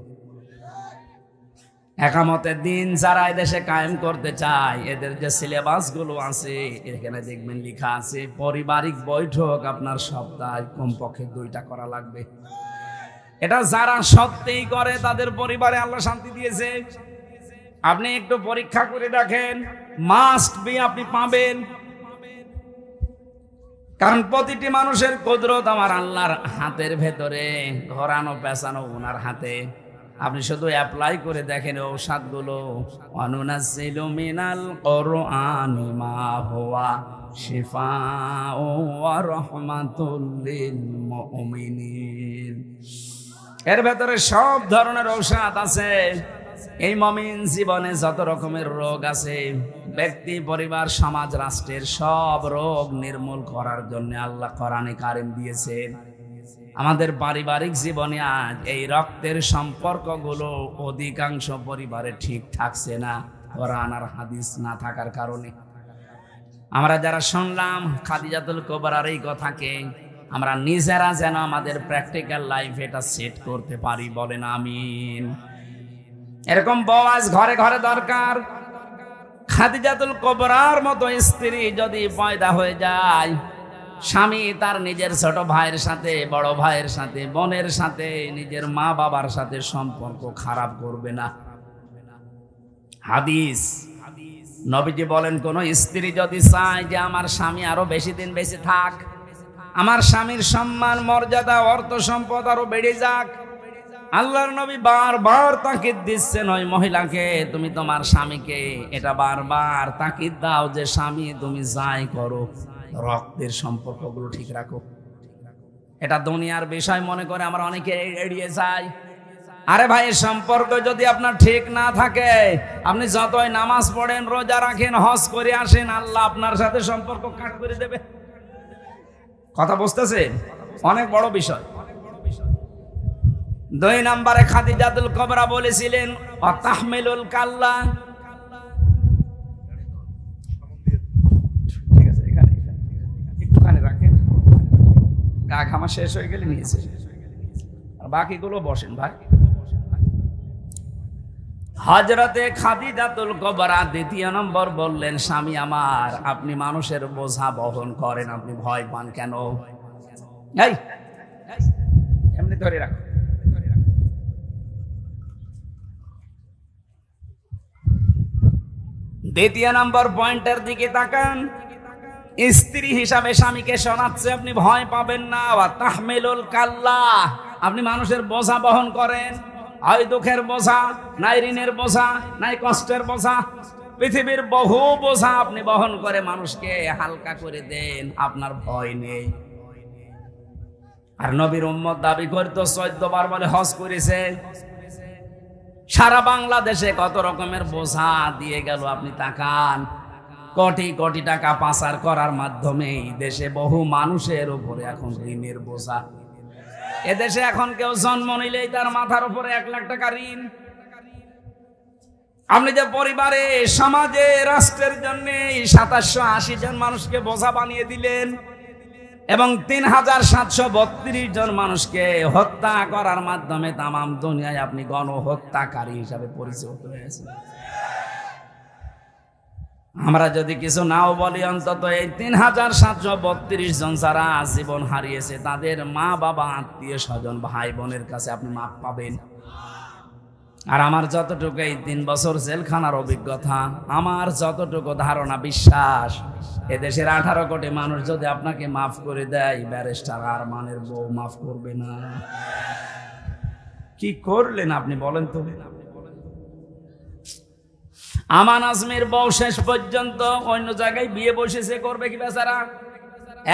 একামতের দিন যারা এদেশে কায়েম করতে চায়, এদের যে সিলেবাস গুলো আছে এখানে দেখবেন লেখা আছে পারিবারিক বৈঠক আপনার সপ্তাহে কমপক্ষে 2টা করা লাগবে। এটা যারা সত্যিই করে তাদের পরিবারে আল্লাহ শান্তি দিয়েছে। আপনি একটু পরীক্ষা করে দেখেন, মাস্ট বি আপনি পাবেন। কারণ প্রতিটি মানুষের কুদরত আমার আল্লাহর হাতের ভেতরে, ঘোরানো পেঁচানো ওনার হাতে। আপনি শুধু অ্যাপ্লাই করে দেখেন ঔষধগুলো। অনুনাজ্জিলু মিনাল কুরআনি মা হুয়া শিফাউ ওয়া রাহমাতুল লিল মুমিনিন। এর ভেতরে সব ধরনের ঔষধ আছে। এই মুমিন জীবনে যত রকমের রোগ আছে, ব্যক্তি, পরিবার, সমাজ, রাষ্ট্রের সব রোগ নির্মূল করার জন্য আল্লাহ কোরআনে কারিম দিয়েছেন। আমাদের পারিবারিক জীবনে আজ এই রক্তের সম্পর্কগুলো অধিকাংশ পরিবারে ঠিক থাকছে না, কোরআন আর হাদিস না থাকার কারণে। আমরা যারা শুনলাম খাদিজাতুল কুবরার এই কথাকে, আমরা নিজেরা যেন আমাদের প্র্যাকটিক্যাল লাইফ এটা সেট করতে পারি, বলেন আমিন। এরকম বউ আজ ঘরে ঘরে দরকার। খাদিজাতুল কুবরার মতো স্ত্রী যদি পয়দা হয়ে যায়, স্বামী তার নিজের ছোট ভাইয়ের সাথে, বড় ভাইয়ের সাথে, বোনের সাথে, নিজের মা বাবার সাথে সম্পর্ক খারাপ করবে না। হাদিস নবীজি বলেন, কোন স্ত্রী যদি চায় যে আমার স্বামী আরো বেশি দিন বেঁচে থাক, আমার স্বামীর সম্মান, মর্যাদা, অর্থ সম্পদ আরো বেড়ে যাক, আল্লাহর নবী বারবার তাকিদ দিচ্ছেন ওই মহিলাকে, তুমি তোমার স্বামীকে এটা বারবার তাকিদ দাও যে স্বামী তুমি যাই করো রক্তের সম্পর্কগুলো ঠিক রাখো। এটা দুনিয়ার বিষয় মনে করে আমরা অনেকে এড়িয়ে যাই। আরে ভাই, সম্পর্ক যদি আপনার ঠিক না থাকে, আপনি যতই নামাজ পড়েন, রোজা রাখেন, হজ করে আসেন, আল্লাহ আপনার সাথে সম্পর্ক কাট করে দেবে। কথা বুঝতেছেন? অনেক বড় বিষয়। 2 নম্বরে খাদিজাতুল কুবরা বলেছিলেন অতাহমিলুল কাল্লা। ঠিক আছে, এখানে একটুখানি রাখেন, গা ঘামা শেষ হয়ে গেলে নিয়েছে, আর বাকিগুলো বসেন ভাই। হযরতে খাদিজাতুল কুবরা 2 নম্বর বললেন, স্বামী আমার, আপনি মানুষের বোঝা বহন করেন, আপনি ভয় পান কেন? এই এমনি ধরে রাখো। দ্বিতীয় নম্বর পয়েন্টের দিকে তাকান। স্ত্রী হিসাবে স্বামীকে শোনাচ্ছে আপনি ভয় পাবেন না। ওয়া তাহমিলুল কাল্লা, আপনি মানুষের বোঝা বহন করেন, হয় দুঃখের বোঝা, নাই ঋণের বোঝা, নাই কষ্টের বোঝা, পৃথিবীর বহু বোঝা আপনি বহন করে মানুষকে হালকা করে দেন, আপনার ভয় নেই। আর নবীর উম্মত দাবি করতো 14 বার বলে হজ করেছে। সারা বাংলাদেশে কত রকমের বোঝা দিয়ে গেল আপনি তাকান। কোটি কোটি টাকা পাচার করার মাধ্যমে দেশে বহু মানুষের উপরে এখন ঋণের বোঝা। এদেশে এখন কেউ জন্ম নিলেই তার মাথার উপরে 1 লাখ টাকা ঋণ। আপনি যে পরিবারে, সমাজে, রাষ্ট্রের জন্য 2780 জন মানুষকে বোঝা বানিয়ে দিলেন এবং 3732 জন মানুষকে হত্যা করার মাধ্যমে তামাম দুনিয়ায় আপনি গণহত্যাকারী হিসাবে পরিচিত হয়েছেন। আমরা যদি কিছু নাও বলি, অন্তত এই 3732 জন যারা জীবন হারিয়েছে তাদের মা বাবা, আত্মীয় স্বজন, ভাই বোনের কাছে আপনি মাপ পাবেন। আর আমার যতটুকু এই 3 বছর জেলখানার অভিজ্ঞতা, আমার যতটুকু ধারণা, বিশ্বাস, এদেশের 18 কোটি মানুষ যদি আপনাকে মাফ করে দেয়, ব্যারিস্টার আরমানের বউ মাফ করবে না। কি করলেন আপনি বলেন তো? আমান আজমির বউ শেষ পর্যন্ত অন্য জায়গায় বিয়ে বসেছে, করবে কি বেচারা?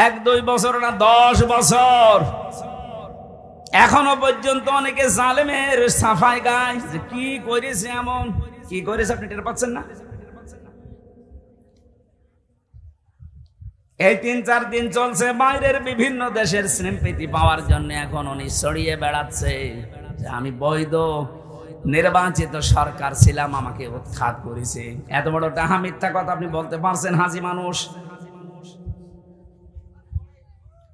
1-2 বছর না, 10 বছর। এখনো পর্যন্ত অনেকে জালেমের সাফাই গায় যে কি করেছে, এমন কি করেছে আপনি টের পাচ্ছেন না? এই 3-4 দিন চলছে বাইরের বিভিন্ন দেশের স্নেহপ্রীতি পাওয়ার জন্য এখন উনি ছড়িয়ে বেড়াচ্ছে যে আমি বৈধ নির্বাচিত সরকার ছিলাম, আমাকে উৎখাত করেছে। এত বড় ডাহা মিথ্যা কথা আপনি বলতে পারছেন হাজি মানুষ?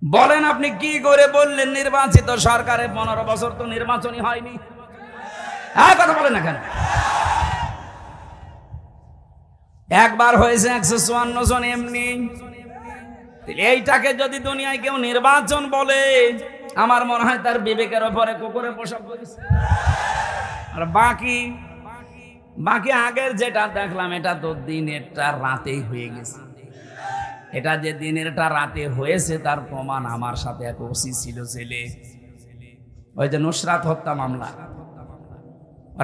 বলেন আপনি কি করে বললেন নির্বাচিত সরকারে 15 বছর তো নির্বাচনই হয়নি? কথা বলেন না কেন? একবার হয়েছে 154 জন এমনি। এইটাকে যদি দুনিয়ায় কেউ নির্বাচন বলে, আমার মনে হয় তার বিবেকের উপরে কুকুরে পোশাক করেছে। আর বাকি আগের যেটা দেখলাম এটা তো দিনেরটা রাতেই হয়ে গেছে। এটা যে দিনেরটা রাতে হয়েছে তার প্রমাণ আমার সাথে এক ওসি ছিল ছেলে, ওই যে নুসরাত হত্যা মামলা,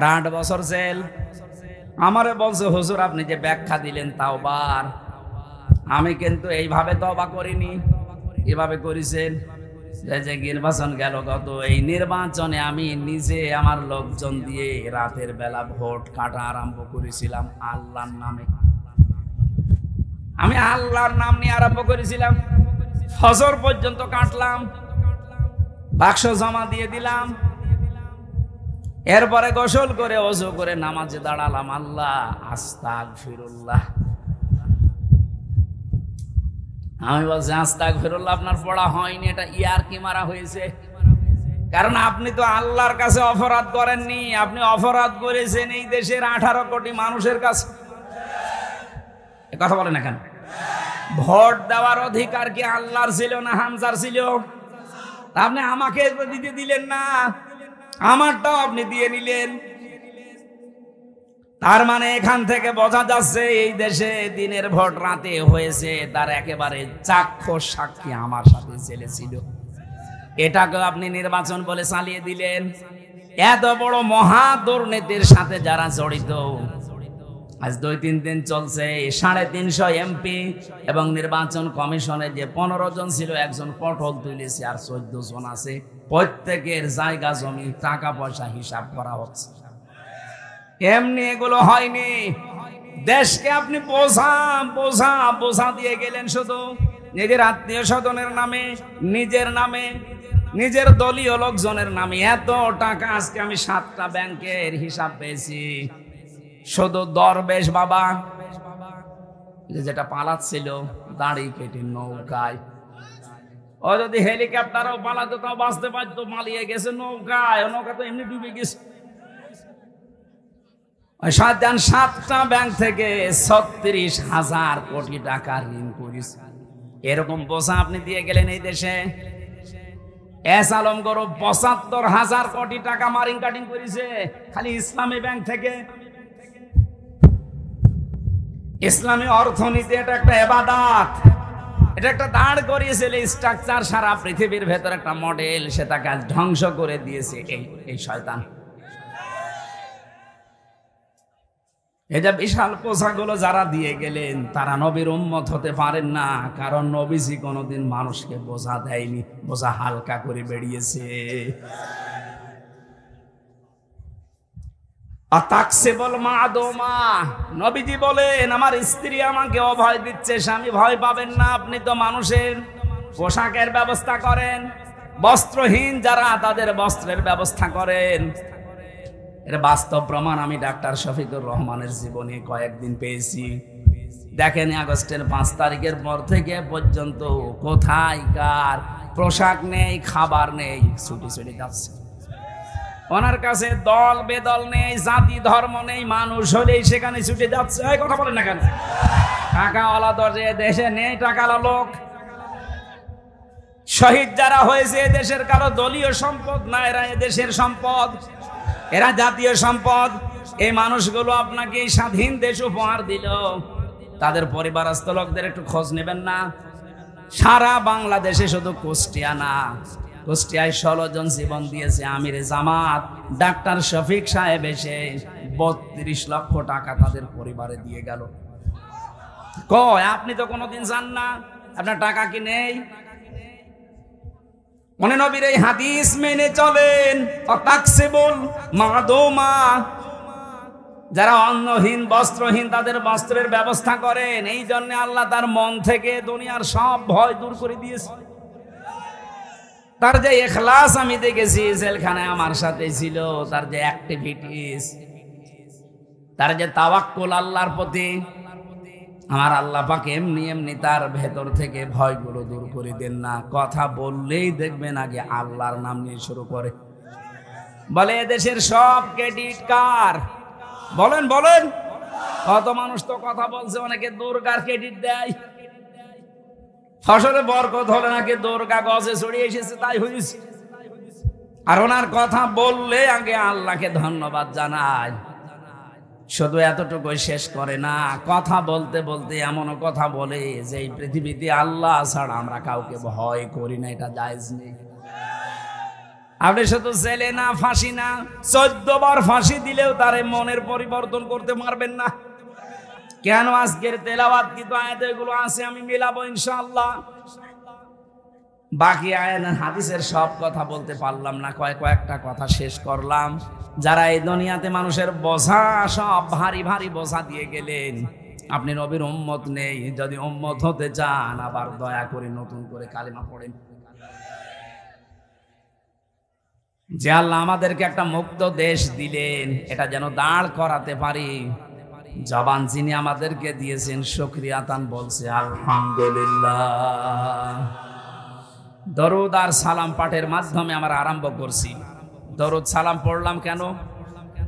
8 বছর জেল। আমারে বলছে হুজুর আপনি যে ব্যাখ্যা দিলেন তাওবার, আমি কিন্তু এইভাবে তওবা করিনি, এভাবে করেছেন। যে নির্বাচন গেল গত, এই নির্বাচনে আমি নিজে আমার লোকজন দিয়ে রাতের বেলা ভোট কাটা আরম্ভ করেছিলাম আল্লাহর নামে। আমি আল্লাহর নাম নিয়ে আরম্ভ করেছিলাম, ফজর পর্যন্ত কাটলাম, বাক্স জমা দিয়ে দিলাম, এরপরে গোসল করে ওযু করে নামাজে দাঁড়ালাম। আল্লাহ আস্তাগফিরুল্লাহ। আমি বলছি আস্তাগফিরুল্লাহ আপনার পড়া হয়নি, এটা ইয়ারকি মারা হয়েছে। কারণ আপনি তো আল্লাহর কাছে অপরাধ করেননি, আপনি অপরাধ করেছেন এই দেশের 18 কোটি মানুষের কাছে। কথা বলেন না কেন? ভোট দেওয়ার অধিকার কি আল্লাহর ছিল না হামজার ছিল? আপনি আমাকে দিতে দিলেন না, আমারটাও আপনি দিয়ে নিলেন। তার মানে এখান থেকে বোঝা যাচ্ছে এই দেশে দিনের ভোট রাতে হয়েছে, তার একেবারে চাক্ষুষ সাক্ষী আমার সাথে ছেলে ছিল। এটাকে আপনি নির্বাচন বলে চালিয়ে দিলেন। এত বড় মহা দুর্নীতির সাথে যারা জড়িত, আজ 2-3 দিন চলছে 350 এমপি এবং নির্বাচন কমিশনে যে 15 জন ছিল, একজন পটল তুলেছে আর 14 জন আছে। প্রত্যেকের জায়গা জমি টাকা পয়সা হিসাব করা হচ্ছে। এমনি এগুলো হয়নি। দেশকে আপনি বোঝা দিয়ে গেলেন শুধু নিজের আত্মীয় স্বজনের নামে, নিজের নামে, নিজের দলীয় লোকজনের নামে। এত টাকা আজকে আমি 7টা ব্যাংকের হিসাব পেয়েছি। শুধু দরবেশ বাবা যেটা পালাচ্ছিল দাড়ি কেটে নৌকায়, ও যদি হেলিকপ্টারও পালাতো তাও বাঁচতে পারতো, পালিয়ে গেছে নৌকায়। নৌকা তো এমনি ডুবে গেছে। 7টা ব্যাংক থেকে 36,000 কোটি টাকা ঋণ করেছে। এরকম বোঝা আপনি দিয়ে গেলেন এই দেশে। এস আলম গরু 75,000 কোটি টাকা মারিং কাটিং করেছে খালি ইসলামী ব্যাংক থেকে। ইসলামী অর্থনীতি এটা একটা ইবাদত, এটা একটা দাঁড় করিয়েছে স্ট্রাকচার, সারা পৃথিবীর ভেতর একটা মডেল, সে তাকে ধ্বংস করে দিয়েছে এই শয়তান। এটা বিশাল পোশাকগুলো যারা দিয়ে গেলেন তারা নবীর উম্মত হতে পারেন না, কারণ নবীজি কোনোদিন মানুষকে বোঝা দেয়নি, বোঝা হালকা করে বেরিয়েছে। নবীজি বলেন আমার স্ত্রী আমাকে অভয় দিচ্ছে, স্বামী ভয় পাবেন না। আপনি তো মানুষের পোশাকের ব্যবস্থা করেন, বস্ত্রহীন যারা তাদের বস্ত্রের ব্যবস্থা করেন। এর বাস্তব প্রমাণ আমি ডাক্তার শফিকুর রহমানের জীবনে কয়েকদিন পেয়েছি। দেখেন আগস্টের 5 তারিখের পর থেকে পর্যন্ত কোথায় কার পোশাক নেই, খাবার নেই, ছুটি চলে যাচ্ছে। ওনার কাছে দল বেদল নেই, জাতি ধর্ম নেই, মানুষ হলেই সেখানে ছুটে যাচ্ছে। কথা বলেন না কেন? টাকাওয়ালা দরে দেশে নেই, টাকাওয়ালা লোক। শহীদ যারা হয়েছে এদেশের কারো দলীয় সম্পদ না, এরা এদেশের সম্পদ, এরা জাতীয় সম্পদ। এই মানুষগুলো আপনাকে স্বাধীন দেশ উপহার দিল, তাদের পরিবারস্থ লোকদের একটু খোঁজ নেবেন না? সারা বাংলাদেশে শুধু কুষ্টিয়া না, কুষ্টিয়ায় 16 জন জীবন দিয়েছে আমিরে জামাত ডাক্তার শফিক সাহেব এসে 32 লক্ষ টাকা তাদের পরিবারে দিয়ে গেল। কয় আপনি তো কোনোদিন যান না, আপনার টাকা কি নেই? মনে নবীর এই হাদিস মেনে চলেন। তাকসিবুল মাদুমা, যারা অন্নহীন বস্ত্রহীন তাদের বস্ত্রের ব্যবস্থা করেন। এই জন্য আল্লাহ তার মন থেকে দুনিয়ার সব ভয় দূর করে দিয়েছে। তার যে ইখলাস আমি দেখেছি জেলখানায় আমার সাথে ছিল, তার যে অ্যাক্টিভিটিস, তার যে তাওয়াক্কুল আল্লাহর প্রতি, আমার আল্লাহ পাক এমনি এমনি তার ভেতর থেকে ভয়গুলো দূর করে দেন না। কথা বললেই দেখবেন আগে আল্লাহর নাম নিয়ে শুরু করে। বলে এদেশের সব ক্রেডিট কার? বলেন বলেন, কত মানুষ তো কথা বলছে, অনেকে দুর্গার ক্রেডিট দেয়। ফসলে বরকত হলে নাকি দুর্গা গজে ছড়িয়ে এসেছে, তাই হয়েছে। আর ওনার কথা বললে আগে আল্লাহকে ধন্যবাদ জানায়। শুধু এতটুকুই শেষ করে না, কথা বলতে বলতে এমনও কথা বলে যে এই পৃথিবীতে আল্লাহ ছাড়া আমরা কাউকে ভয় করি না, এটা জায়েজ নেই। আপনি শুধু জেলে না, ফাঁসি না, 14 বার ফাঁসি দিলেও তার মনের পরিবর্তন করতে পারবেন না। কেন? আজকের তেলাওয়াত কিন্তু আয়াতে এগুলো আছে, আমি মিলাবো ইনশাআল্লাহ। বাকি আয়াত হাদিসের সব কথা বলতে পারলাম না, কয়েকটা কথা শেষ করলাম। যারা এই দুনিয়াতে মানুষের বোঝা সব ভারী ভারী বোঝা দিয়ে গেলেন, আপনি নবীর উম্মত নেই, যদি উম্মত হতে চান আবার দয়া করে নতুন করে কালিমা পড়েন। যে আল্লাহ আমাদেরকে একটা মুক্ত দেশ দিলেন, এটা যেন দাঁড় করাতে পারি। জবান যিনি আমাদেরকে দিয়েছেন শুকরিয়াতান বলছে আলহামদুলিল্লাহ। দরুদ আর সালাম পাঠের মাধ্যমে আমরা আরম্ভ করছি। দরুদ সালাম পড়লাম কেন?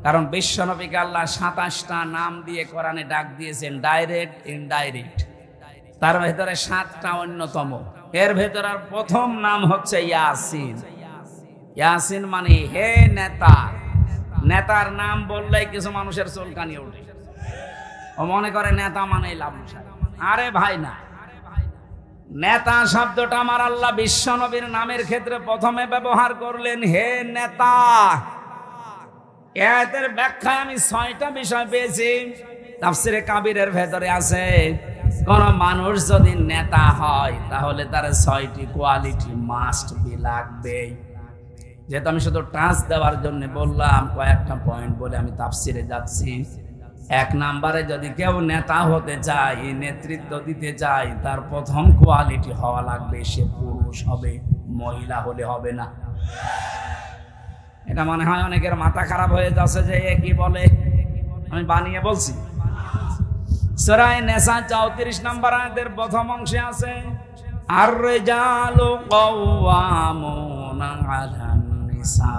কারণ বিশ্বনবীকে আল্লাহ 27টা নাম দিয়ে কোরআনে ডাক দিয়েছেন, ডাইরেক্ট ইনডাইরেক্ট। তার ভেতরে 7টা অন্যতম। এর ভেতরে প্রথম নাম হচ্ছে ইয়াসিন। ইয়াসিন মানে হে নেতা। নেতার নাম বললেই কিছু মানুষের চুলকানি ওঠে, ও মনে করে নেতা মানে লাভ। আরে ভাই না, নেতা শব্দটা আমার আল্লাহ বিশ্ব নবীর নামের ক্ষেত্রে প্রথমে ব্যবহার করলেন, হে নেতা। এর ব্যাখ্যায় আমি 6টা বিষয় পেয়েছি। তাফসিরে কাবিরের ভেতরে আছে, কোন মানুষ যদি নেতা হয় তাহলে তার 6টি কোয়ালিটি মাস্ট বি লাগবে। যেহেতু আমি শুধু টাচ দেওয়ার জন্য বললাম, কয়েকটা পয়েন্ট বলে আমি তাফসিরে যাচ্ছি। 1 নম্বরে যদি কেউ নেতা হতে চায়, নেতৃত্ব দিতে চায়, তার প্রথম কোয়ালিটি হওয়া লাগবে সে পুরুষ হবে, মহিলা হলে হবে না। এটা মনে হয় অনেকের মাথা খারাপ হয়ে যাচ্ছে যে এ কি বলে, আমি বানিয়ে বলছি। সূরা নিসা 34 নম্বর আয়াতের প্রথম অংশে আছে, আর রিজালু কাওয়ামুনা আলান নিসা।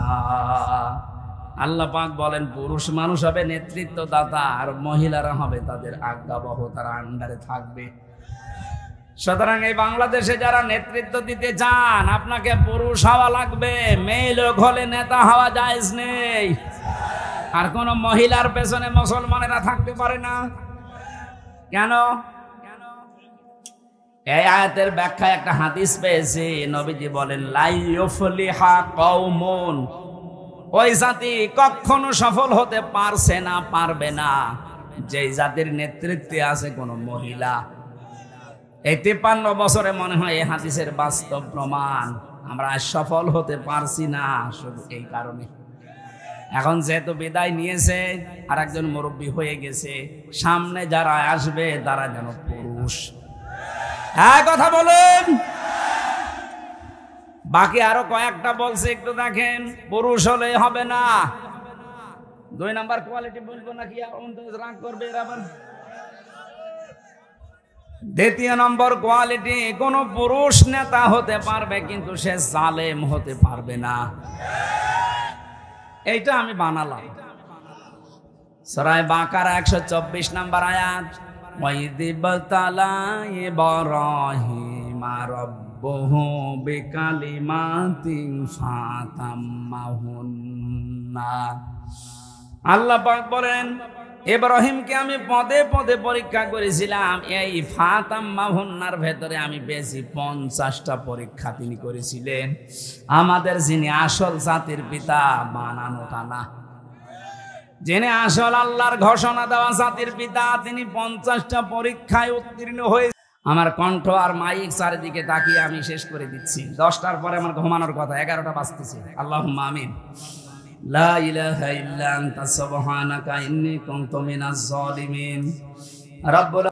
আল্লাহ পাক বলেন পুরুষ মানুষ হবে নেতৃত্বদাতা, আর মহিলারা হবে তাদের আজ্ঞাবহ, তারা আন্ডারে থাকবে। সুতরাং এই বাংলাদেশে যারা নেতৃত্ব দিতে চান, আপনাকে পুরুষ হওয়া লাগবে। মেয়ে লোক হলে নেতা হওয়া জায়েজ নেই। আর কোন মহিলার পেছনে মুসলমানেরা থাকতে পারে না। কেন? এই আয়াতের ব্যাখ্যায় একটা হাদিস পেয়েছি, নবীজি বলেন লা ইউফলিহা কওমুন, ওই জাতি কখনো সফল হতে পারছে না, পারবে না, যে জাতির নেতৃত্বে আছে কোন মহিলা। এই 53 বছরে মনে হয় এই হাদিসের বাস্তব প্রমাণ। আমরা সফল হতে পারছি না শুধু এই কারণে। এখন যেহেতু বিদায় নিয়েছে আর একজন মুরব্বী হয়ে গেছে, সামনে যারা আসবে তারা যেন পুরুষ। হ্যাঁ কথা বলেন। বাকি আরো কয়েকটা বলছে, একটু দেখেন। পুরুষ হলে হবে না। 2 নাম্বার কোয়ালিটি বলবো নাকি রাগ করবে এরা? 2 নম্বর কোয়ালিটি, কোন পুরুষ নেতা হতে পারবে কিন্তু সে জালেম হতে পারবে না। এইটা আমি বানালাম। সূরা বাকারা 124 নম্বর আয়াত, ওয়াইদিবতালা ইব্রাহিম রাব্বুহু বিকালিমাতিন ফাতাম্মাহুন্না। আল্লাহ পাক বলেন ইব্রাহিমকে আমি পদে পদে পরীক্ষা করেছিলাম। এই ফাতাম্মাহুন্নার ভেতরে আমি পেয়েছি 50টা পরীক্ষা তিনি করেছিলেন। আমাদের যিনি আসল জাতির পিতা, বানানোটা না, যিনি আসল আল্লাহর ঘোষণা দেওয়া জাতির পিতা, তিনি 50টা পরীক্ষায় উত্তীর্ণ হয়ে। আমার কণ্ঠ আর মাইক চারিদিকে তাকিয়ে আমি শেষ করে দিচ্ছি। 10টার পরে আমার ঘুমানোর কথা, 11টা বাজতেছে। আল্লাহুম্মা আমিন। লা ইলাহা ইল্লা আনতা সুবহানাকা ইন্নী কুনতু মিনাজ জালিমিন। রব্বুল